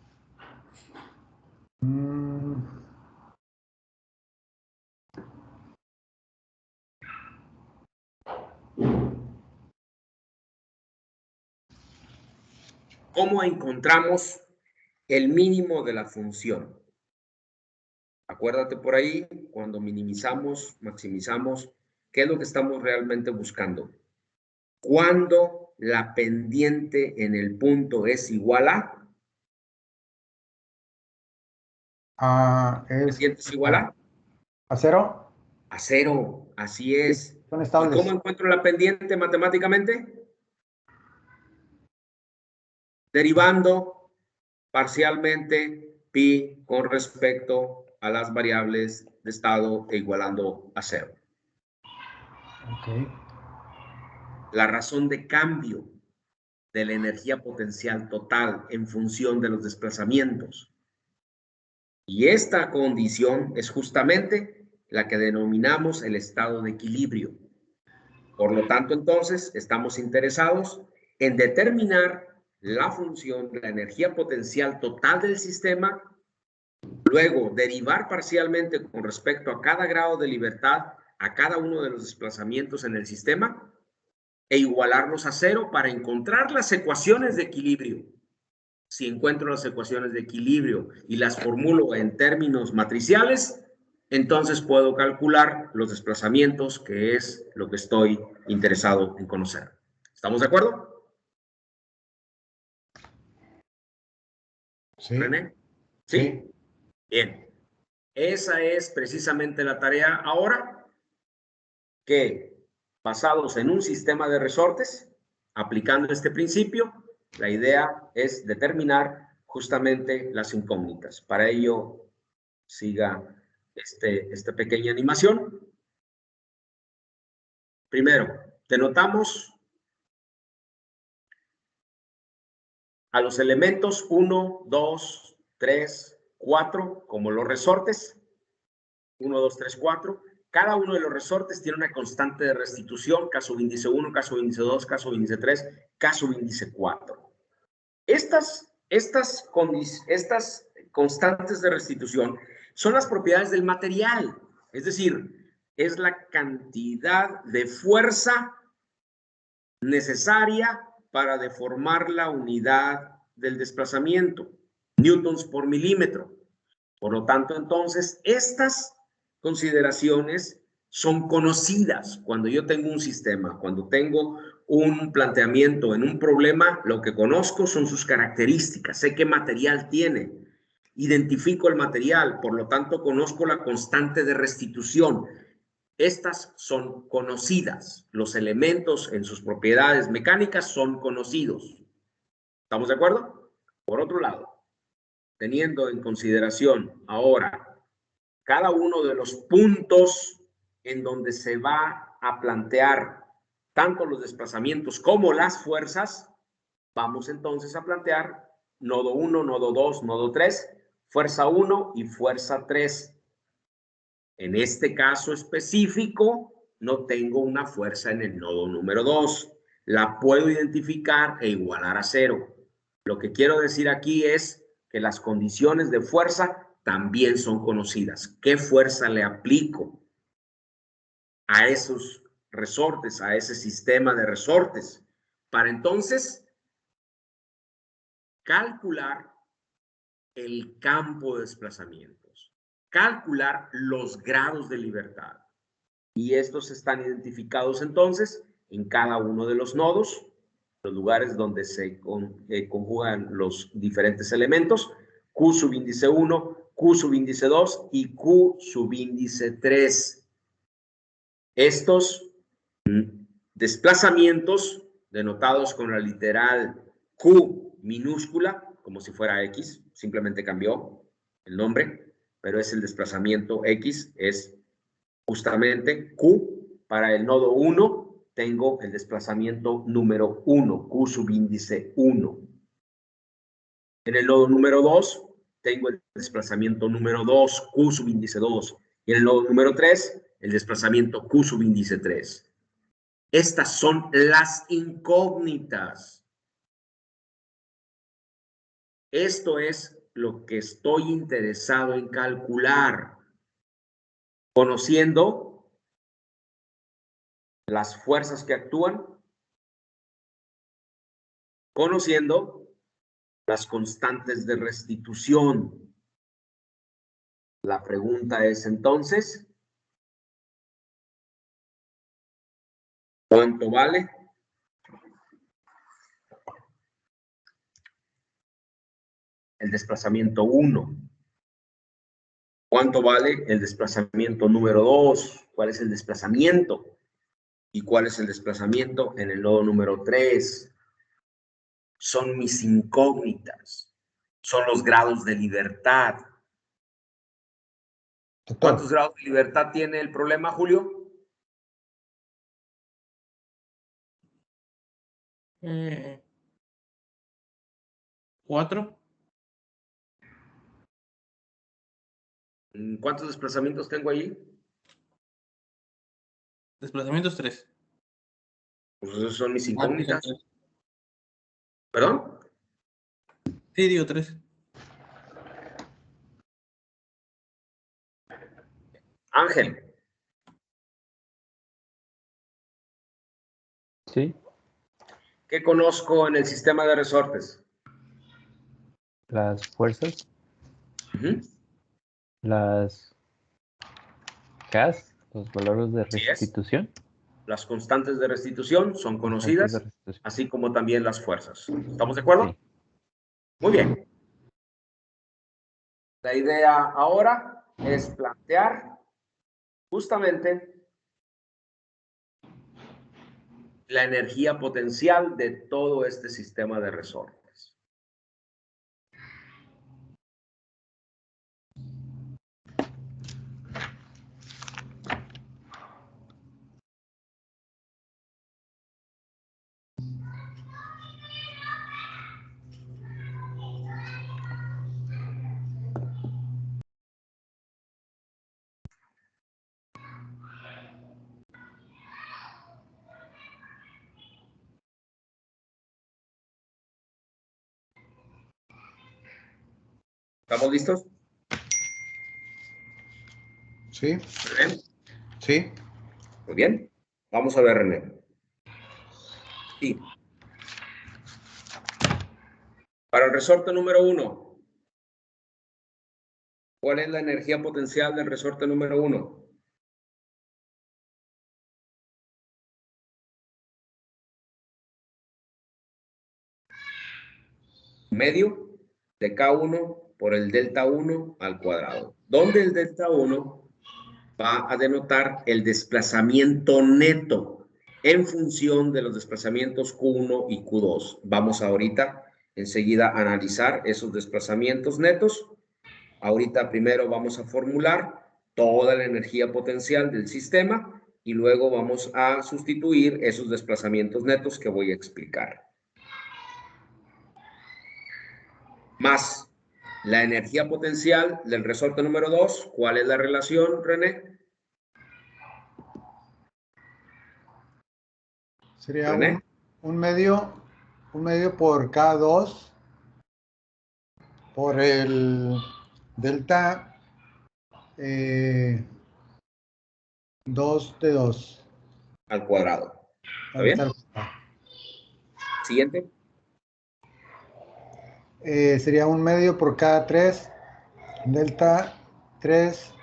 ¿Cómo encontramos el mínimo de la función? Acuérdate por ahí, cuando minimizamos, maximizamos, ¿qué es lo que estamos realmente buscando? Cuando la pendiente en el punto es igual a... ¿Pendiente es igual a? ¿A cero? A cero, así es. Son ¿Y estables. cómo encuentro la pendiente matemáticamente? Derivando parcialmente pi con respecto a las variables de estado e igualando a cero. Ok. La razón de cambio de la energía potencial total en función de los desplazamientos. Y esta condición es justamente la que denominamos el estado de equilibrio. Por lo tanto, entonces, estamos interesados en determinar la función de la energía potencial total del sistema, luego derivar parcialmente con respecto a cada grado de libertad a cada uno de los desplazamientos en el sistema e igualarlos a cero para encontrar las ecuaciones de equilibrio. Si encuentro las ecuaciones de equilibrio y las formulo en términos matriciales, entonces puedo calcular los desplazamientos, que es lo que estoy interesado en conocer. ¿Estamos de acuerdo? Sí. ¿René? ¿Sí? Bien. Esa es precisamente la tarea ahora, que basados en un sistema de resortes, aplicando este principio, la idea es determinar justamente las incógnitas. Para ello, siga esta pequeña animación. Primero, denotamos a los elementos 1, 2, 3, 4 como los resortes. 1, 2, 3, 4. Cada uno de los resortes tiene una constante de restitución, caso índice 1, caso índice 2, caso índice 3, caso índice 4. Estas constantes de restitución son las propiedades del material, es decir, es la cantidad de fuerza necesaria para deformar la unidad del desplazamiento, newtons por milímetro. Por lo tanto, entonces, estas consideraciones son conocidas. Cuando yo tengo un sistema, cuando tengo un planteamiento en un problema, lo que conozco son sus características, sé qué material tiene, identifico el material, por lo tanto, conozco la constante de restitución. Estas son conocidas. Los elementos en sus propiedades mecánicas son conocidos. ¿Estamos de acuerdo? Por otro lado, teniendo en consideración ahora cada uno de los puntos en donde se va a plantear tanto los desplazamientos como las fuerzas, vamos entonces a plantear nodo 1, nodo 2, nodo 3, fuerza 1 y fuerza 3. En este caso específico, no tengo una fuerza en el nodo número 2. La puedo identificar e igualar a 0. Lo que quiero decir aquí es que las condiciones de fuerza también son conocidas. ¿Qué fuerza le aplico a esos resortes, a ese sistema de resortes? Para entonces calcular el campo de desplazamientos, calcular los grados de libertad. Y estos están identificados entonces en cada uno de los nodos, los lugares donde se conjugan los diferentes elementos, Q subíndice 1, Q subíndice 2 y Q subíndice 3. Estos desplazamientos, denotados con la literal Q minúscula, como si fuera X, simplemente cambió el nombre, pero es el desplazamiento X, es justamente Q. Para el nodo 1 tengo el desplazamiento número 1, Q subíndice 1. En el nodo número 2 tengo el desplazamiento número 2, Q subíndice 2. Y en el nodo número 3, el desplazamiento Q subíndice 3. Estas son las incógnitas. Esto es lo que estoy interesado en calcular, conociendo las fuerzas que actúan, conociendo las constantes de restitución. La pregunta es entonces, ¿cuánto vale el desplazamiento 1? ¿Cuánto vale el desplazamiento número 2? ¿Cuál es el desplazamiento? ¿Y cuál es el desplazamiento en el nodo número 3? Son mis incógnitas. Son los grados de libertad. ¿Cuántos grados de libertad tiene el problema, Julio? 4. ¿Cuántos desplazamientos tengo allí? Desplazamientos 3. Pues esos son mis incógnitas. ¿Perdón? Sí, digo 3. Ángel. Sí. ¿Qué conozco en el sistema de resortes? Las fuerzas, Uh-huh. las CAS, los valores de Así es. restitución. Las constantes de restitución son conocidas, Constantes de restitución. así como también las fuerzas. ¿Estamos de acuerdo? Sí. Muy bien. La idea ahora es plantear justamente la energía potencial de todo este sistema de resortes. ¿Estamos listos? Sí, ¿René? sí. Muy bien. Vamos a ver, René. Sí. Para el resorte número 1, ¿cuál es la energía potencial del resorte número 1? Medio de K1 por el delta 1 al cuadrado, donde el delta 1 va a denotar el desplazamiento neto en función de los desplazamientos Q1 y Q2. Vamos ahorita enseguida analizar esos desplazamientos netos. Ahorita primero vamos a formular toda la energía potencial del sistema y luego vamos a sustituir esos desplazamientos netos que voy a explicar. Más la energía potencial del resorte número 2. ¿Cuál es la relación, René? Sería René. un medio por K2 por el delta 2 de 2. Al cuadrado. ¿Está bien? Siguiente. Sería un medio por K3 delta 3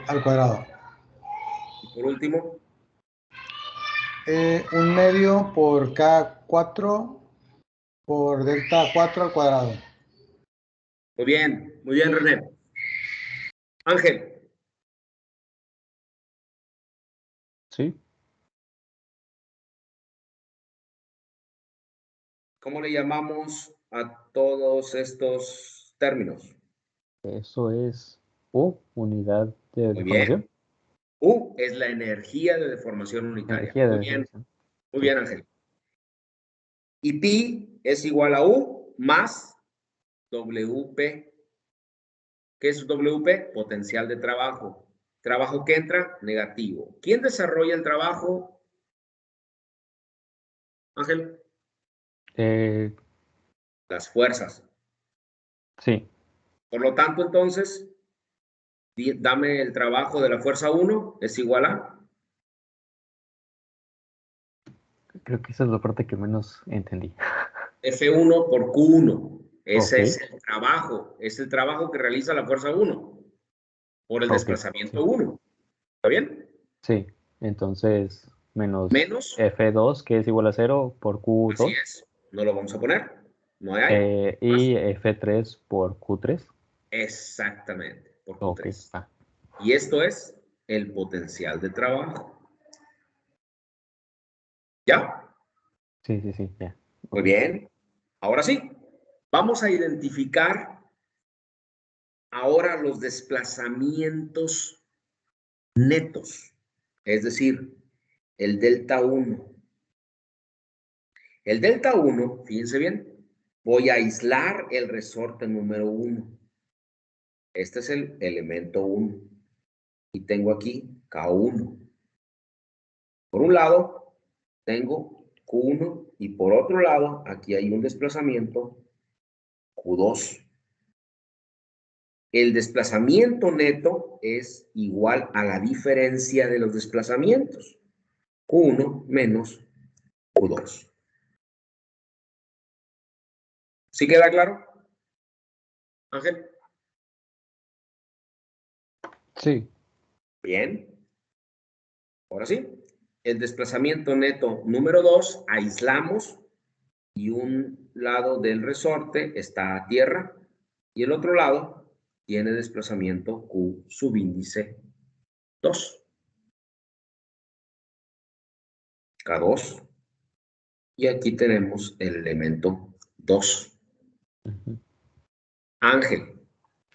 al cuadrado. Y por último. Un medio por K4 por delta 4 al cuadrado. Muy bien, René. Ángel. Sí. ¿Cómo le llamamos a todos estos términos? Eso es unidad de Muy deformación. bien. U es la energía de deformación unitaria. Energía de Muy bien. deformación. Muy bien, Ángel. Y pi es igual a U más WP. ¿Qué es WP? Potencial de trabajo. Trabajo que entra, negativo. ¿Quién desarrolla el trabajo? Ángel. Las fuerzas. Sí. Por lo tanto, entonces, dame el trabajo de la fuerza 1, es igual a... Creo que esa es la parte que menos entendí. F1 por Q1. Ese Ok. es el trabajo que realiza la fuerza 1 por el Ok, desplazamiento sí. 1. ¿Está bien? Sí, entonces menos Menos, F2, que es igual a 0 por así Q2, es. No lo vamos a poner. No hay. y F3 por Q3. Exactamente, por Ok, Q3. va. Y esto es el potencial de trabajo. ¿Ya? Sí, ya. Muy Ok. bien. Ahora sí, vamos a identificar ahora los desplazamientos netos, es decir, el delta 1. El delta 1, fíjense bien, voy a aislar el resorte número 1. Este es el elemento 1. Y tengo aquí K1. Por un lado, tengo Q1 y por otro lado, aquí hay un desplazamiento Q2. El desplazamiento neto es igual a la diferencia de los desplazamientos. Q1 menos Q2. ¿Sí queda claro, Ángel? Sí. Bien. Ahora sí. El desplazamiento neto número 2, aislamos y un lado del resorte está a tierra y el otro lado tiene desplazamiento Q subíndice 2. K2. Y aquí tenemos el elemento 2. Ujú. Ángel,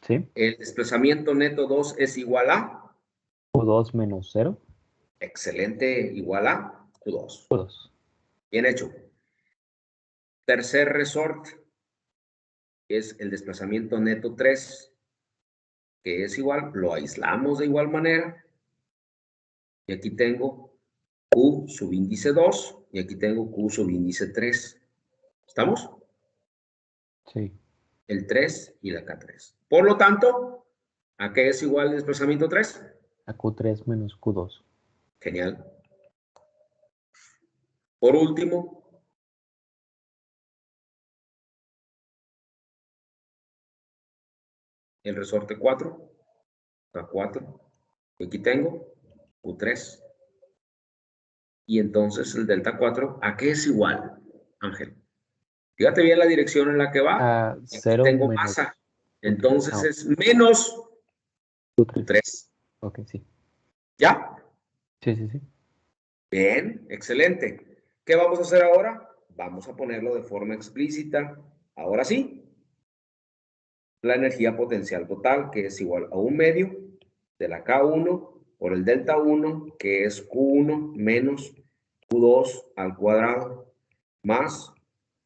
Sí. el desplazamiento neto 2 es igual a... Q2 menos 0. Excelente, igual a Q2. Q2. Bien hecho. Tercer resorte es el desplazamiento neto 3, que es igual, lo aislamos de igual manera. Y aquí tengo Q subíndice 2 y aquí tengo Q subíndice 3. ¿Estamos? Sí. El 3 y la K3. Por lo tanto, ¿a qué es igual el desplazamiento 3? A Q3 menos Q2. Genial. Por último, el resorte 4, K4. Y aquí tengo Q3. Y entonces el delta 4, ¿a qué es igual, Ángel? Fíjate bien la dirección en la que va. A Y aquí 0 tengo menos masa. Q3. Entonces es menos Q3. Q3. Ok, sí. ¿Ya? Sí. Bien, excelente. ¿Qué vamos a hacer ahora? vamos a ponerlo de forma explícita. Ahora sí. La energía potencial total, que es igual a 1 medio de la K1 por el delta 1, que es Q1 menos Q2 al cuadrado, más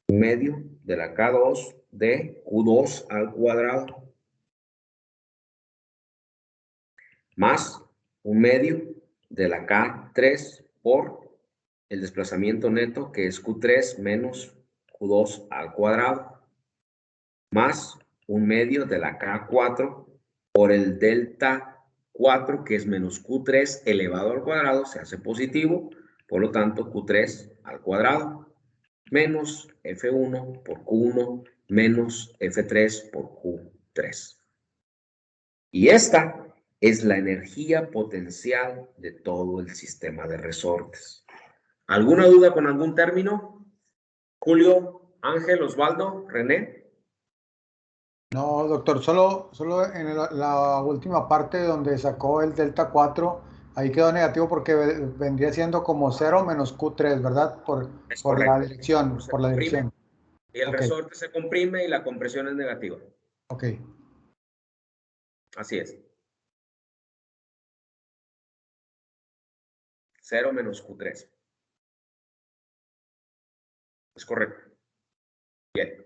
1 medio de la K2 de Q2 al cuadrado, más 1 medio de la K3 por el desplazamiento neto, que es Q3 menos Q2 al cuadrado, más 1 medio de la K4 por el delta 4, que es menos Q3 elevado al cuadrado, se hace positivo, por lo tanto Q3 al cuadrado, menos F1 por Q1, menos F3 por Q3. Y esta es la energía potencial de todo el sistema de resortes. ¿Alguna duda con algún término? Julio, Ángel, Osvaldo, René. No, doctor, solo en la última parte donde sacó el delta 4, ahí quedó negativo porque vendría siendo como 0 menos Q3, ¿verdad? Es Por la correcto. dirección, Se por la comprime dirección. y el Ok, resorte se comprime y la compresión es negativa. ok. Así es. 0 menos Q3. Es correcto. Bien.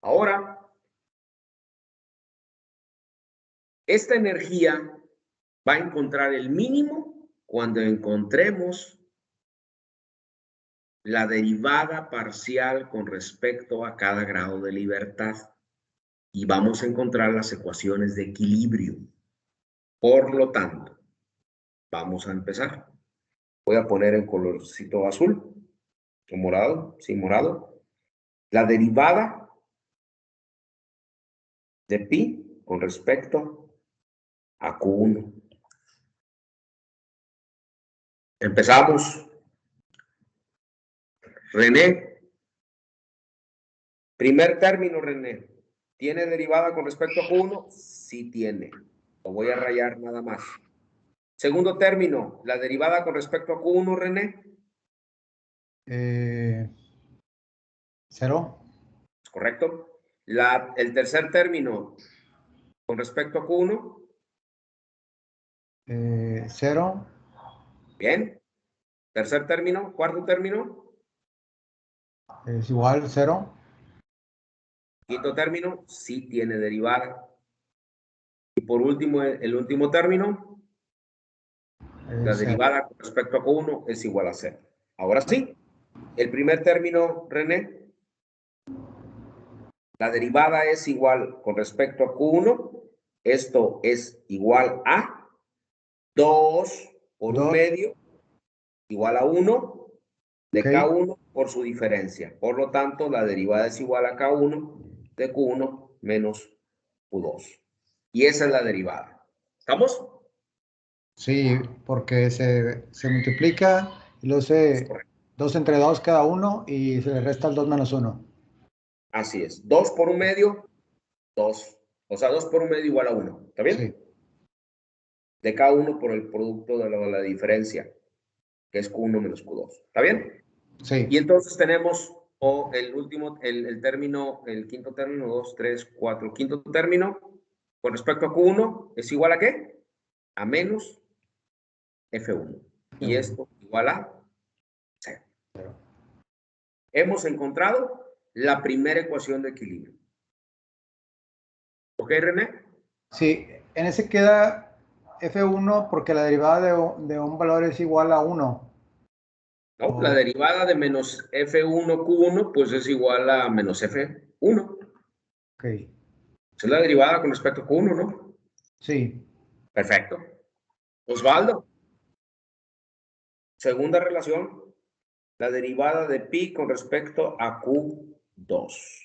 Ahora, esta energía va a encontrar el mínimo cuando encontremos la derivada parcial con respecto a cada grado de libertad. Y vamos a encontrar las ecuaciones de equilibrio. Por lo tanto, vamos a empezar. Voy a poner en colorcito azul o morado, sí, morado. La derivada de pi con respecto a Q1. Empezamos. René. Primer término, René. ¿Tiene derivada con respecto a Q1? Sí tiene. Lo voy a rayar nada más. Segundo término, la derivada con respecto a Q1, René. 0. ¿Es correcto? El tercer término con respecto a Q1. 0. Bien. Tercer término, cuarto término. Es igual 0. Quinto término, sí tiene derivada. Y por último, el último término, la derivada con respecto a Q1 es igual a 0. Ahora sí, el primer término, René, la derivada es igual con respecto a Q1. Esto es igual a 2 por 1 medio, igual a 1 de Ok. K1 por su diferencia. Por lo tanto, la derivada es igual a K1 de Q1 menos Q2. Y esa es la derivada. ¿Estamos? Sí, porque se multiplica y luego Es se correcto. 2 entre 2 cada uno y se le resta el 2 menos 1. Así es. 2 por 1 medio, 2. O sea, 2 por 1 medio igual a 1. ¿Está bien? Sí, De K1 por el producto de la diferencia, que es Q1 menos Q2. ¿Está bien? sí. Y entonces tenemos el último, el término, el quinto término, 2, 3, 4. Quinto término, con respecto a Q1, ¿es igual a qué? A menos F1. Y esto igual a 0. Hemos encontrado la primera ecuación de equilibrio. ¿Ok, René? Sí, en ese queda F1 porque la derivada de un valor es igual a 1. ¿No? La derivada de menos F1Q1, pues es igual a menos F1. Ok, Esa es la derivada con respecto a Q1, ¿no? sí. Perfecto. Osvaldo, segunda relación, la derivada de pi con respecto a Q2.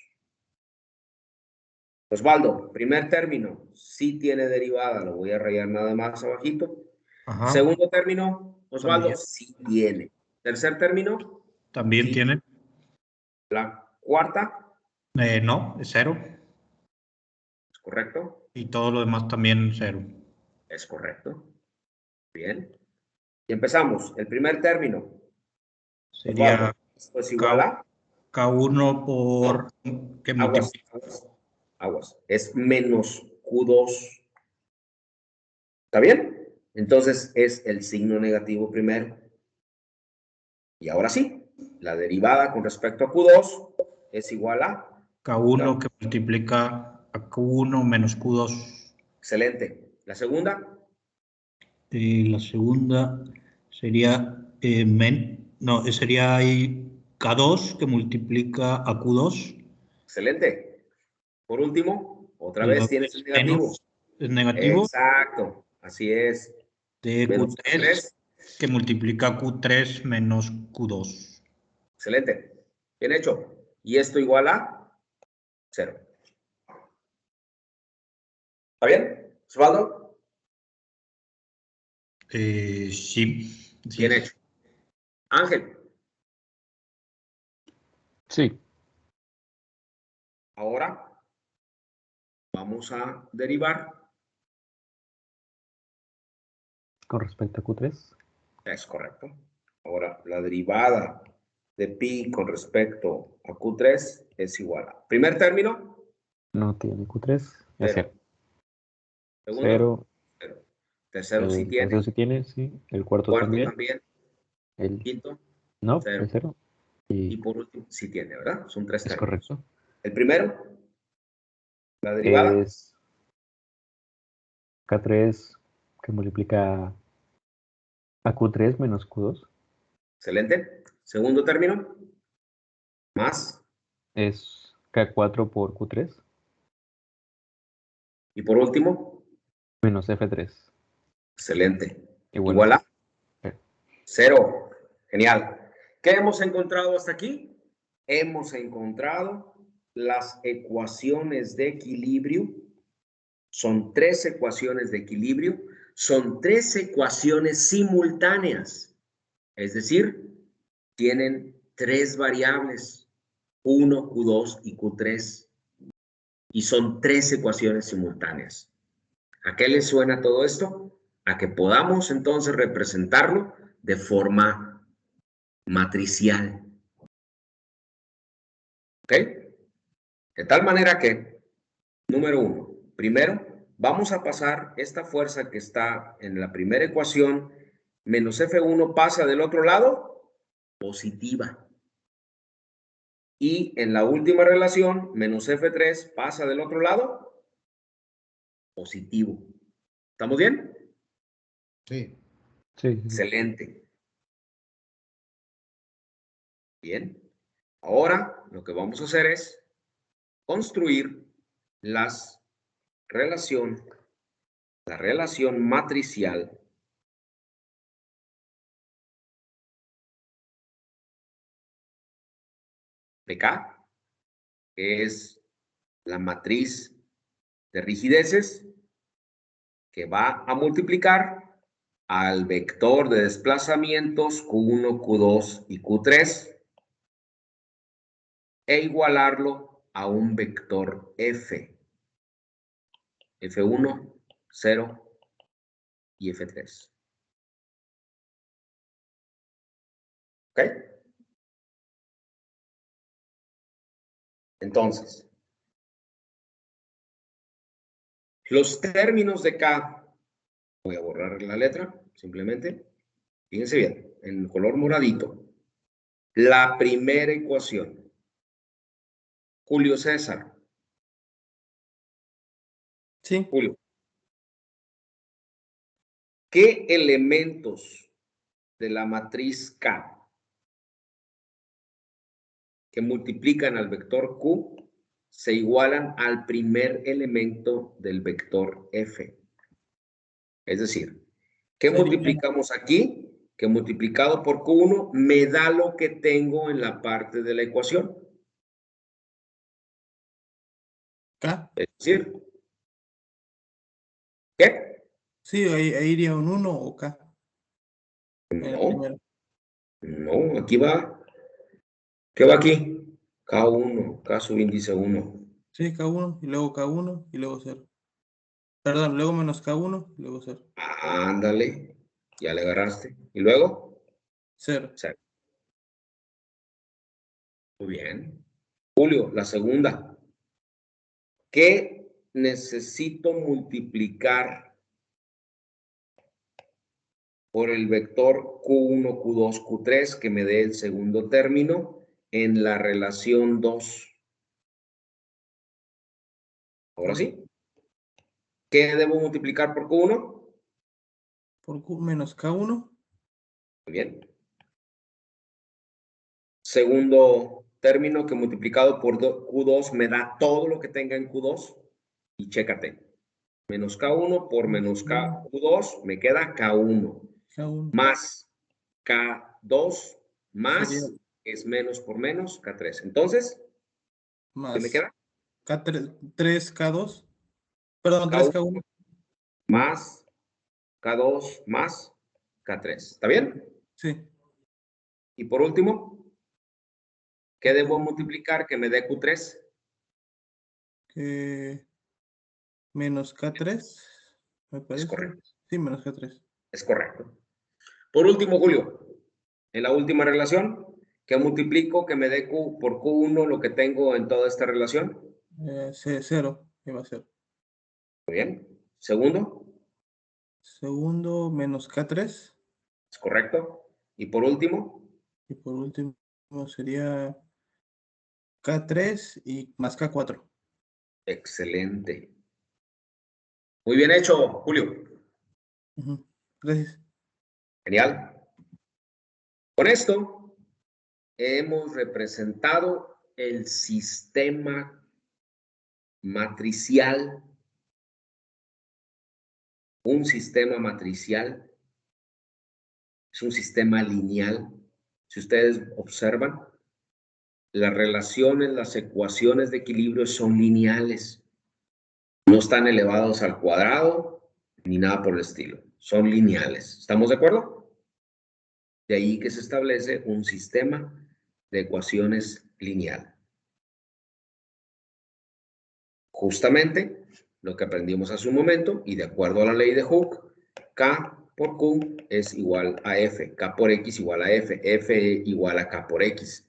Osvaldo, primer término, sí tiene derivada, lo voy a rayar nada más abajito. Ajá. Segundo término, Osvaldo, También. sí tiene. Tercer término, También sí. tiene. La cuarta, No, es 0. ¿es correcto? Y todo lo demás también 0. Es correcto. Bien. Y empezamos. El primer término, Sería Osvaldo, esto es igual a K1 por que Aguas, multiplica. aguas. Es menos Q2. ¿Está bien? Entonces es el signo negativo primero. Y ahora sí, la derivada con respecto a Q2 es igual a... K1 que multiplica a Q1 menos Q2. Excelente. La segunda, La segunda sería sería ahí K2 que multiplica a Q2. excelente. Por último, otra Y vez luego tienes el es negativo. menos, es negativo Exacto, así es. de Menos Q3 3. que multiplica Q3 menos Q2. Excelente. Bien hecho. Y esto igual a 0. ¿Está bien, Osvaldo? Sí. Bien hecho. Ángel, Sí, ahora vamos a derivar. con respecto a Q3. Es correcto. Ahora, la derivada de pi con respecto a Q3 es igual a... Primer término, No tiene Q3. Es 0. 0. Segundo, 0. 0. Tercero sí El tercero tiene. sí tiene, sí. El cuarto Cuarto también. también. El Quinto, no, 0. es 0. Y Y por último, sí tiene, ¿verdad? Son 3 es términos. correcto. El primero, la derivada, Es K3 que multiplica a Q3 menos Q2. excelente. Segundo término, más. Es K4 por Q3 Y por último, menos F3. excelente. Igual a Igual 0. a 0. Genial. ¿Qué hemos encontrado hasta aquí? Hemos encontrado las ecuaciones de equilibrio. Son 3 ecuaciones de equilibrio. Son 3 ecuaciones simultáneas. Es decir, tienen 3 variables, Q1, Q2 y Q3. Y son 3 ecuaciones simultáneas. ¿A qué le suena todo esto? A que podamos entonces representarlo de forma matricial. ¿Ok? De tal manera que, número 1, primero vamos a pasar esta fuerza que está en la primera ecuación, menos F1 pasa del otro lado, positiva. Y en la última relación, menos F3 pasa del otro lado, positivo. ¿Estamos bien? Sí. Sí. Excelente. Bien. Ahora lo que vamos a hacer es construir la relación matricial de K, que es la matriz de rigideces, que va a multiplicar al vector de desplazamientos Q1, Q2 y Q3 e igualarlo a un vector F. F1, 0 y F3. ¿Ok? Entonces, los términos de K, voy a borrar la letra, simplemente. Fíjense bien, en color moradito. La primera ecuación. Julio César. Sí. Julio. ¿Qué elementos de la matriz K que multiplican al vector Q se igualan al primer elemento del vector F? Es decir, ¿qué Sería multiplicamos aquí? Que multiplicado por Q1 me da lo que tengo en la parte de la ecuación. K. Es decir, ¿qué? Sí, ahí iría un 1 o K. En la No, primera. no, aquí va. ¿Qué va aquí? K1, K subíndice 1. Sí, K1 y luego K1 y luego 0. Perdón, luego menos K1 y luego 0. Ándale, ya le agarraste. ¿Y luego? 0. 0. Muy bien. Julio, la segunda. ¿Qué necesito multiplicar por el vector Q1, Q2, Q3 que me dé el segundo término en la relación 2? Ahora sí. ¿Qué debo multiplicar por Q1? Por Q menos K1. Muy bien. Segundo término que multiplicado por Q2 me da todo lo que tenga en Q2. Y chécate. Menos K1 por menos Q2 me queda K1. K1. Más K2 más Sería es menos por menos K3. Entonces, ¿qué me más queda? K3, 3K2. Perdón, K1 3K1. más K2 más K3. ¿Está bien? Sí. Y por último, ¿qué debo multiplicar que me dé Q3? Menos K3, me Es parece. correcto. Sí, menos K3. Es correcto. Por último, Julio, en la última relación, ¿qué multiplico que me dé Q por Q1 lo que tengo en toda esta relación? 0, iba a ser. Muy bien. Segundo, Segundo, menos K3. es correcto. Y por último, Y por último sería K3 y más K4. excelente. Muy bien hecho, Julio. Gracias. Genial. Con esto hemos representado el sistema matricial. Un sistema matricial es un sistema lineal. Si ustedes observan, las relaciones, las ecuaciones de equilibrio son lineales. No están elevados al cuadrado ni nada por el estilo. Son lineales. ¿Estamos de acuerdo? De ahí que se establece un sistema de ecuaciones lineal. Justamente lo que aprendimos hace un momento, y de acuerdo a la ley de Hooke, K por Q es igual a F, K por X igual a F, F igual a K por X.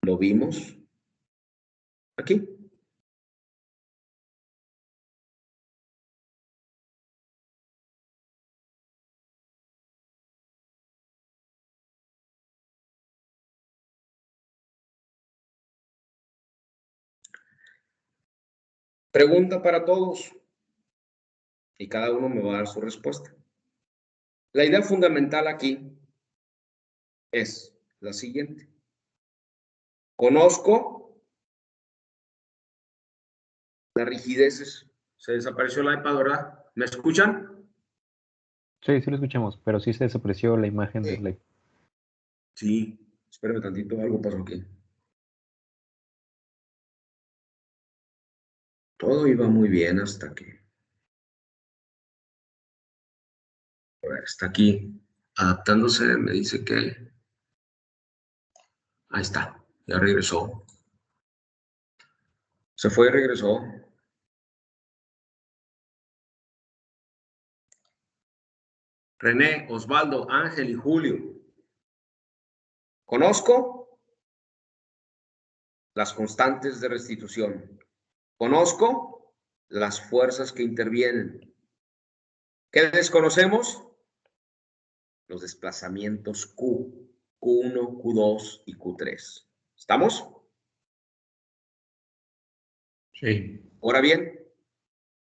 ¿Lo vimos aquí? Pregunta para todos y cada uno me va a dar su respuesta. La idea fundamental aquí es la siguiente. Conozco las rigideces. Se desapareció la iPad, ¿verdad? ¿Me escuchan? Sí, sí lo escuchamos, pero sí se desapareció la imagen del live. Sí, espérame tantito, algo pasó aquí. Todo iba muy bien hasta que... A ver, está aquí adaptándose, me dice que... Ahí está, ya regresó. Se fue y regresó. René, Osvaldo, Ángel y Julio. Conozco las constantes de restitución. Conozco las fuerzas que intervienen. ¿Qué desconocemos? Los desplazamientos Q, Q1, Q2 y Q3. ¿Estamos? Sí. Ahora bien,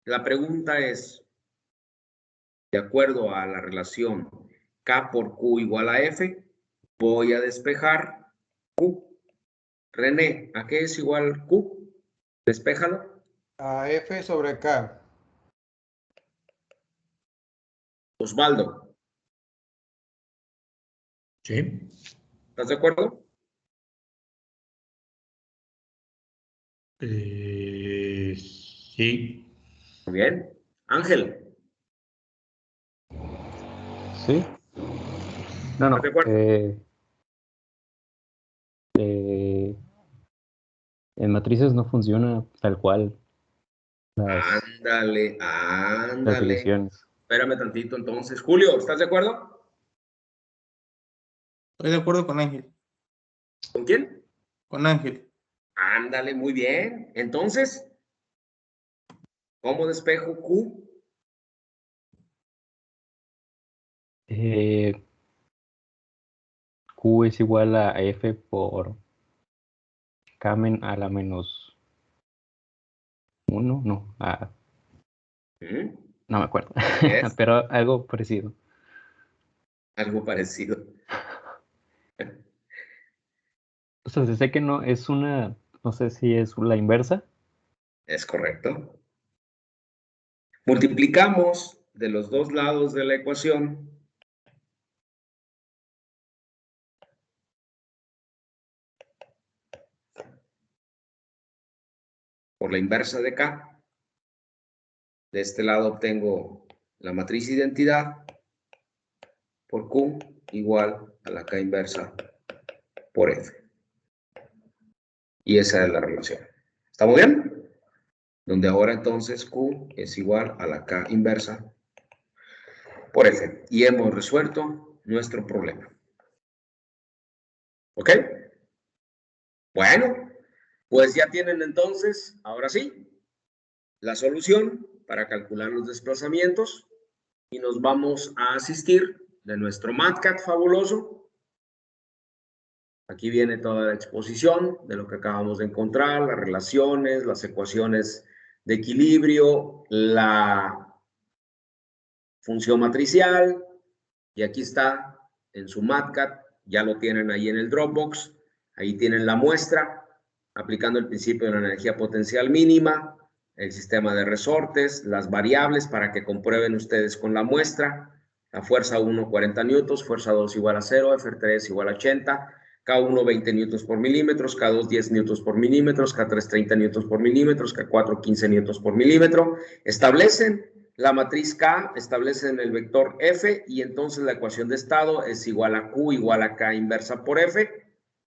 la pregunta es, de acuerdo a la relación K por Q igual a F, voy a despejar Q. René, ¿a qué es igual Q? Despéjalo. A F sobre K. Osvaldo, Sí. ¿estás de acuerdo? Sí. Muy bien. Ángel, ¿Sí? No, ¿estás de no. acuerdo? En matrices no funciona tal cual Ándale, las ándale. divisiones. Espérame tantito entonces. Julio, ¿estás de acuerdo? Estoy de acuerdo con Ángel. ¿Con quién? Con Ángel. Ándale, muy bien. Entonces, ¿cómo despejo Q? Q es igual a F por K a la menos 1, no, no me acuerdo, ¿Es? pero algo parecido. Algo parecido. O sea, sé que no es una, no sé si es la inversa. Es correcto. Multiplicamos de los dos lados de la ecuación. Por la inversa de K. De este lado obtengo la matriz identidad por Q igual a la K inversa por F. Y esa es la relación. ¿Estamos bien? Donde ahora entonces Q es igual a la K inversa por F. Y hemos resuelto nuestro problema. ¿Ok? Bueno, pues ya tienen entonces, ahora sí, la solución para calcular los desplazamientos y nos vamos a asistir de nuestro MATCAT fabuloso. Aquí viene toda la exposición de lo que acabamos de encontrar, las relaciones, las ecuaciones de equilibrio, la función matricial, y aquí está en su MATCAT, ya lo tienen ahí en el Dropbox, ahí tienen la muestra, aplicando el principio de la energía potencial mínima, el sistema de resortes, las variables para que comprueben ustedes con la muestra, la fuerza 1, 40 newtons, fuerza 2 igual a 0, F3 igual a 80, K1 20 newtons por milímetros, K2 10 newtons por milímetros, K3 30 newtons por milímetros, K4 15 newtons por milímetro. Establecen la matriz K, establecen el vector F y entonces la ecuación de estado es igual a Q igual a K inversa por F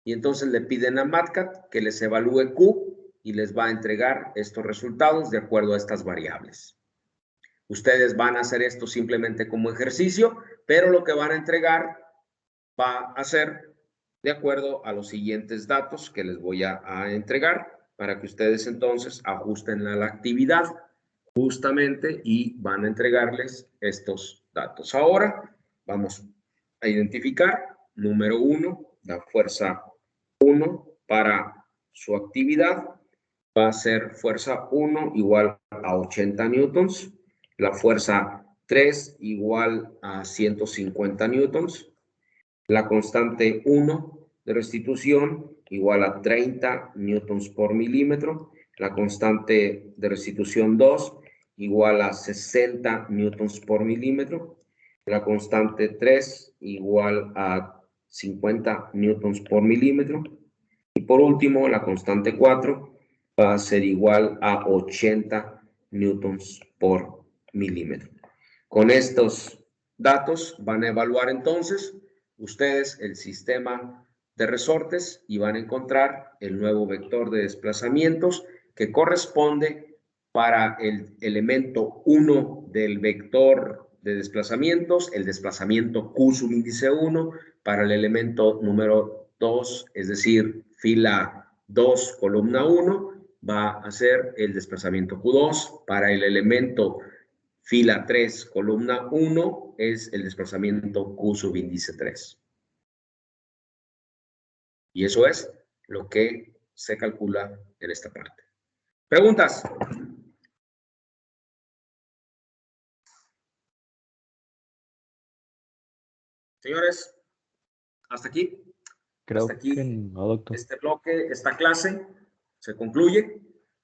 y entonces le piden a MATCAT que les evalúe Q y les va a entregar estos resultados de acuerdo a estas variables. Ustedes van a hacer esto simplemente como ejercicio, pero lo que van a entregar va a ser de acuerdo a los siguientes datos que les voy a entregar para que ustedes entonces ajusten a la actividad justamente y van a entregarles estos datos. Ahora vamos a identificar, número 1, la fuerza 1 para su actividad va a ser fuerza 1 igual a 80 newtons, la fuerza 3 igual a 150 newtons, la constante 1 de restitución igual a 30 newtons por milímetro, la constante de restitución 2 igual a 60 newtons por milímetro, la constante 3 igual a 50 newtons por milímetro, y por último la constante 4 va a ser igual a 80 newtons por milímetro. Con estos datos van a evaluar entonces ustedes el sistema de resortes y van a encontrar el nuevo vector de desplazamientos que corresponde para el elemento 1 del vector de desplazamientos, el desplazamiento Q subíndice 1, para el elemento número 2, es decir, fila 2, columna 1, va a ser el desplazamiento Q2, para el elemento fila 3, columna 1, es el desplazamiento Q subíndice 3. Y eso es lo que se calcula en esta parte. ¿Preguntas? Señores, hasta aquí. Creo Hasta aquí que no, doctor. este bloque, esta clase se concluye.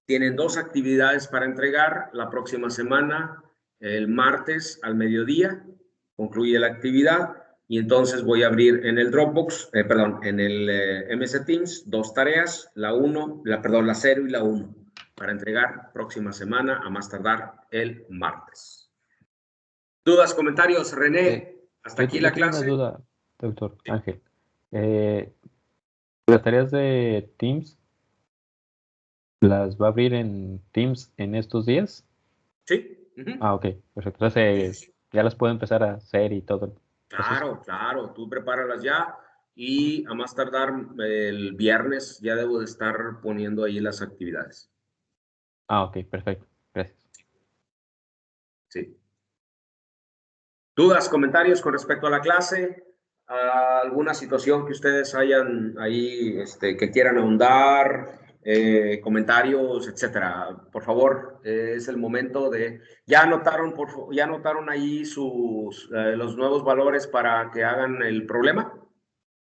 Tienen 2 actividades para entregar la próxima semana, el martes al mediodía, concluye la actividad y entonces voy a abrir en el Dropbox, en el MS Teams, 2 tareas, la 0 y la 1, para entregar próxima semana a más tardar el martes. ¿Dudas, comentarios, René? Hasta aquí la Yo tengo una clase. duda, doctor Ángel. Las tareas de Teams, ¿las va a abrir en Teams en estos días? Sí. Ah, ok, perfecto. Entonces ya las puedo empezar a hacer y todo el proceso. Claro, tú prepáralas ya. y a más tardar el viernes ya debo de estar poniendo ahí las actividades. Ah, ok, perfecto. Gracias. Sí. ¿Dudas, comentarios con respecto a la clase? ¿Alguna situación que ustedes hayan ahí que quieran ahondar? Comentarios, etcétera. Por favor, es el momento de... ¿Ya anotaron ahí los nuevos valores para que hagan el problema?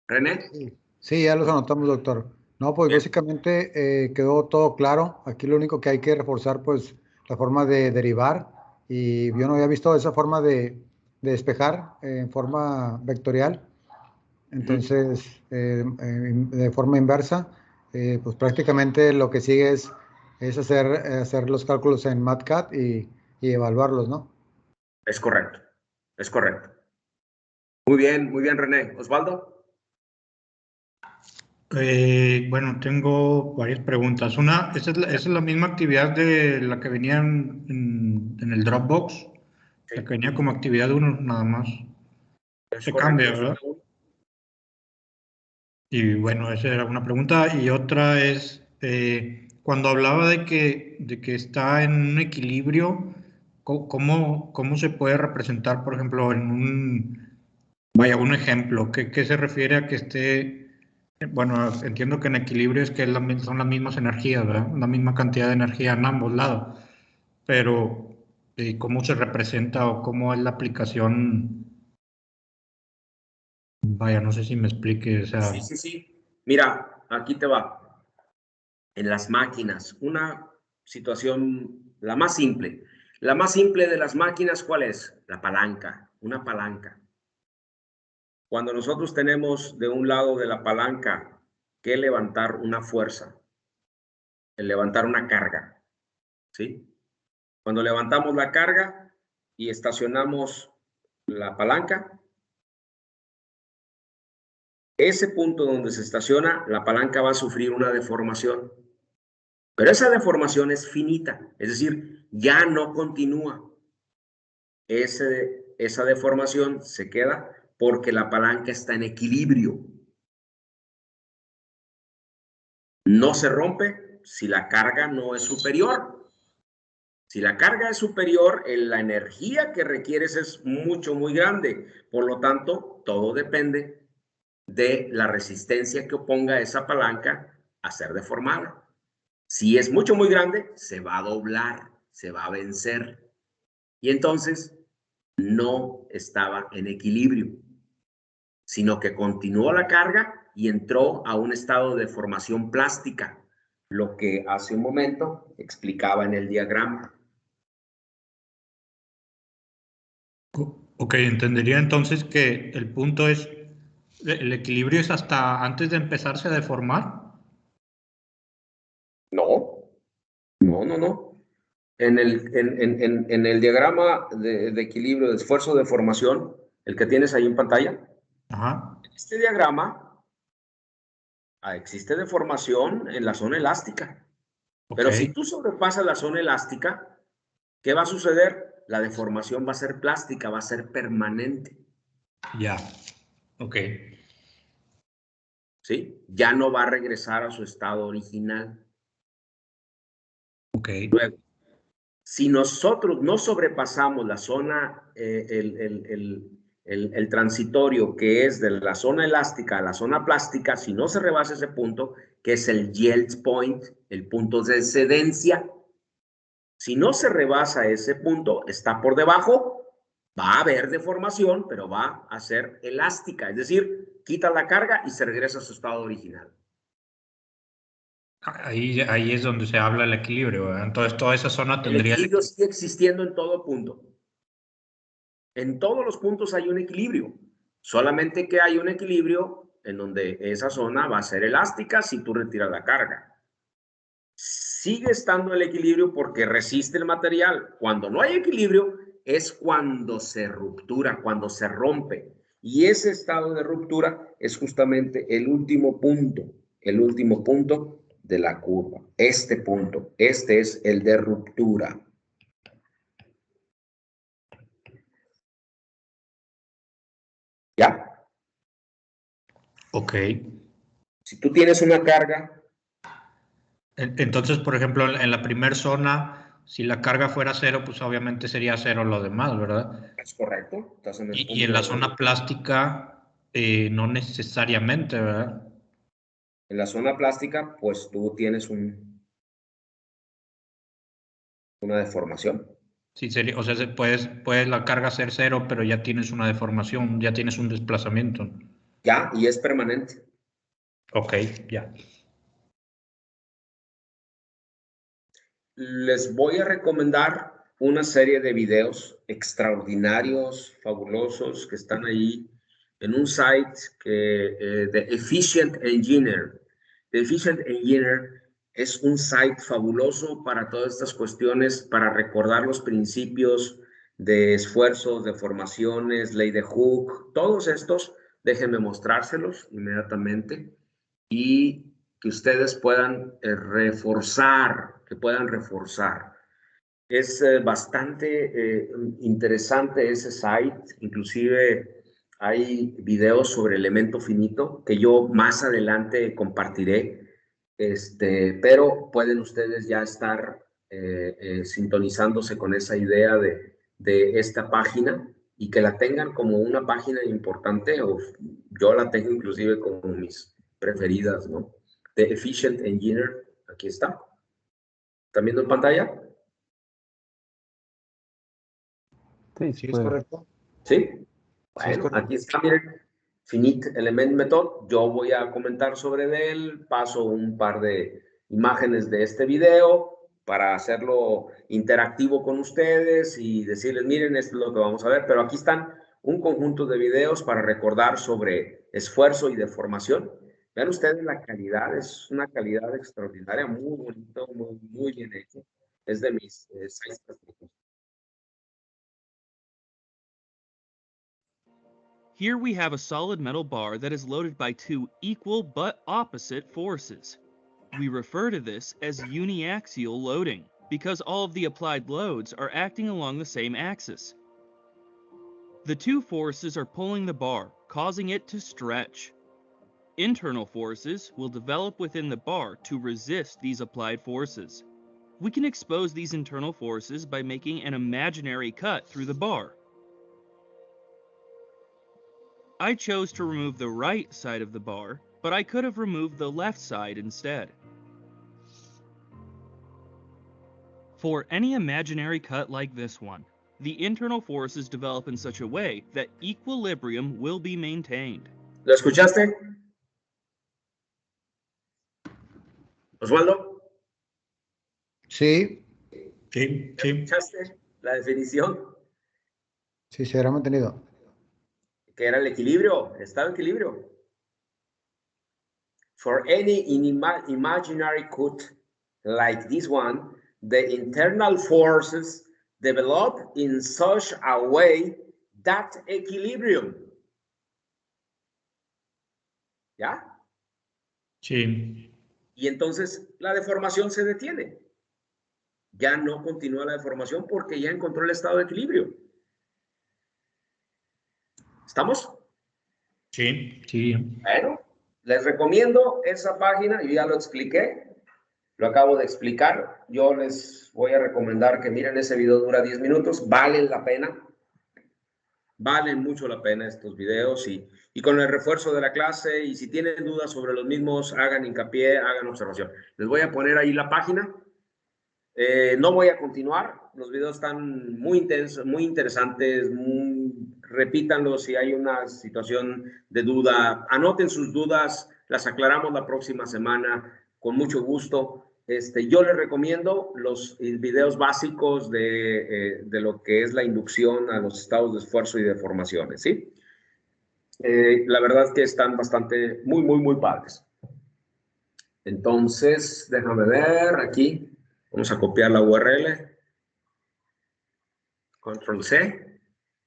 ¿René? Sí, sí, ya los anotamos, doctor. No, pues Bien. básicamente quedó todo claro. Aquí lo único que hay que reforzar, pues, la forma de derivar. Y yo no había visto esa forma de despejar en forma vectorial. Entonces, de forma inversa, pues prácticamente lo que sigue es hacer los cálculos en MATCAD y evaluarlos, ¿no? Es correcto, es correcto. Muy bien, René. Osvaldo. Bueno, tengo varias preguntas. Una, esa es la misma actividad de la que venía en el Dropbox, Sí, la que venía como actividad 1 nada más. es Se correcto. cambia, ¿verdad? Y bueno, esa era una pregunta. Y otra es, cuando hablaba de que está en un equilibrio, ¿cómo se puede representar, por ejemplo, vaya, un ejemplo? ¿Qué se refiere a que esté? Bueno, entiendo que en equilibrio es que son las mismas energías, ¿verdad? La misma cantidad de energía en ambos lados. Pero, ¿cómo se representa o cómo es la aplicación? Vaya, no sé si me explique, o sea, Sí, sí, sí. Mira, aquí te va. En las máquinas, una situación, la más simple. La más simple de las máquinas, ¿cuál es? La palanca, una palanca. Cuando nosotros tenemos de un lado de la palanca que levantar una fuerza, el levantar una carga, ¿sí? Cuando levantamos la carga y estacionamos la palanca, ese punto donde se estaciona, la palanca va a sufrir una deformación. Pero esa deformación es finita, es decir, ya no continúa. Esa deformación se queda porque la palanca está en equilibrio. No se rompe si la carga no es superior. Si la carga es superior, la energía que requieres es muy grande. Por lo tanto, todo depende de la resistencia que oponga esa palanca a ser deformada. Si es muy grande, se va a doblar, se va a vencer. Y entonces no estaba en equilibrio, sino que continuó la carga y entró a un estado de deformación plástica, lo que hace un momento explicaba en el diagrama. ok, entendería entonces que el punto es, el equilibrio es hasta antes de empezarse a deformar. No, no. En el diagrama de equilibrio de esfuerzo de formación, el que tienes ahí en pantalla, Ajá. este diagrama existe deformación en la zona elástica. Ok, Pero si tú sobrepasas la zona elástica, ¿qué va a suceder? La deformación va a ser plástica, va a ser permanente. ya. Ok. ¿Sí? Ya no va a regresar a su estado original. Ok. Luego, si nosotros no sobrepasamos la zona, el transitorio que es de la zona elástica a la zona plástica, si no se rebasa ese punto, que es el yield point, el punto de excedencia, si no se rebasa ese punto, está por debajo, va a haber deformación, pero va a ser elástica, es decir, quita la carga y se regresa a su estado original. Ahí es donde se habla del equilibrio, ¿verdad? Entonces toda esa zona El tendría equilibrio sigue existiendo en todo punto. En todos los puntos hay un equilibrio, solamente que hay un equilibrio en donde esa zona va a ser elástica si tú retiras la carga. Sigue estando el equilibrio porque resiste el material. Cuando no hay equilibrio es cuando se ruptura, cuando se rompe. Y ese estado de ruptura es justamente el último punto de la curva. Este punto, este es el de ruptura. ¿Ya? Ok. Si tú tienes una carga, Entonces, por ejemplo, en la primera zona, si la carga fuera 0, pues obviamente sería 0 lo demás, ¿verdad? es correcto, estás en el Y en la punto, zona plástica, no necesariamente, ¿verdad? en la zona plástica, pues tú tienes una deformación. Sí, sería, o sea, puede la carga ser 0, pero ya tienes una deformación, ya tienes un desplazamiento. Ya, y es permanente. Ok, ya. Les voy a recomendar una serie de videos extraordinarios, fabulosos, que están ahí en un site de Efficient Engineer. The Efficient Engineer es un site fabuloso para todas estas cuestiones, para recordar los principios de esfuerzos, de formaciones, ley de Hooke, todos estos, déjenme mostrárselos inmediatamente y que ustedes puedan reforzar, que puedan reforzar. Es bastante interesante ese site, inclusive hay videos sobre elemento finito que yo más adelante compartiré, pero pueden ustedes ya estar sintonizándose con esa idea de esta página y que la tengan como una página importante, o yo la tengo inclusive como mis preferidas, ¿no? The Efficient Engineer, aquí está. ¿Están viendo en pantalla? Sí, Sí, es puede. correcto. ¿Sí? Sí, es Bueno, correcto. aquí está, miren, Finite Element Method. Yo voy a comentar sobre él, paso un par de imágenes de este video para hacerlo interactivo con ustedes y decirles, miren, esto es lo que vamos a ver, pero aquí están un conjunto de videos para recordar sobre esfuerzo y deformación. Vean ustedes la calidad, es una calidad extraordinaria, muy bonito, muy, muy bien hecho. Es de mis sites favoritos. Here we have a solid metal bar that is loaded by two equal but opposite forces. We refer to this as uniaxial loading because all of the applied loads are acting along the same axis. The two forces are pulling the bar, causing it to stretch. Internal forces will develop within the bar to resist these applied forces. We can expose these internal forces by making an imaginary cut through the bar. I chose to remove the right side of the bar, but I could have removed the left side instead. For any imaginary cut like this one, the internal forces develop in such a way that equilibrium will be maintained. ¿Lo escuchaste? Osvaldo, Sí, Sí, sí. ¿escuchaste la definición? sí, se habrá mantenido. Que era el equilibrio, estaba en equilibrio. For any imaginary cut like this one, the internal forces develop in such a way that equilibrium. ¿Ya? Sí. Y entonces la deformación se detiene. Ya no continúa la deformación porque ya encontró el estado de equilibrio. ¿Estamos? Sí, sí. Bueno, les recomiendo esa página, yo ya lo expliqué, lo acabo de explicar. Yo les voy a recomendar que miren ese video, dura 10 minutos, valen la pena. Valen mucho la pena estos videos y con el refuerzo de la clase y si tienen dudas sobre los mismos, hagan hincapié, hagan observación. Les voy a poner ahí la página. No voy a continuar, los videos están muy intensos, muy interesantes, repítanlo si hay una situación de duda, anoten sus dudas, las aclaramos la próxima semana con mucho gusto. Yo les recomiendo los videos básicos de lo que es la inducción a los estados de esfuerzo y deformaciones, ¿sí? La verdad es que están bastante, muy padres. Entonces, déjame ver aquí. Vamos a copiar la URL. Control C.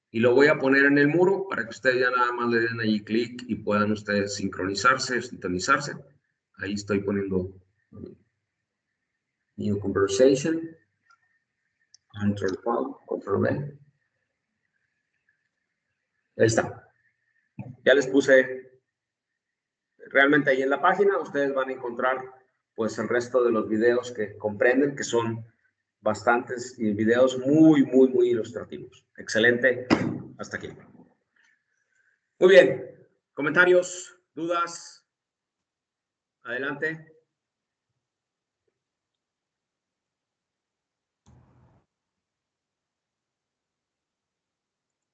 Y lo voy a poner en el muro para que ustedes ya nada más le den ahí clic y puedan ustedes sincronizarse, sintonizarse. Ahí estoy poniendo New Conversation. Control V. Ahí está. Ya les puse realmente ahí en la página ustedes van a encontrar pues el resto de los videos que comprenden, que son bastantes y videos muy, muy, muy ilustrativos. Excelente. Hasta aquí. Muy bien. ¿Comentarios? ¿Dudas? Adelante.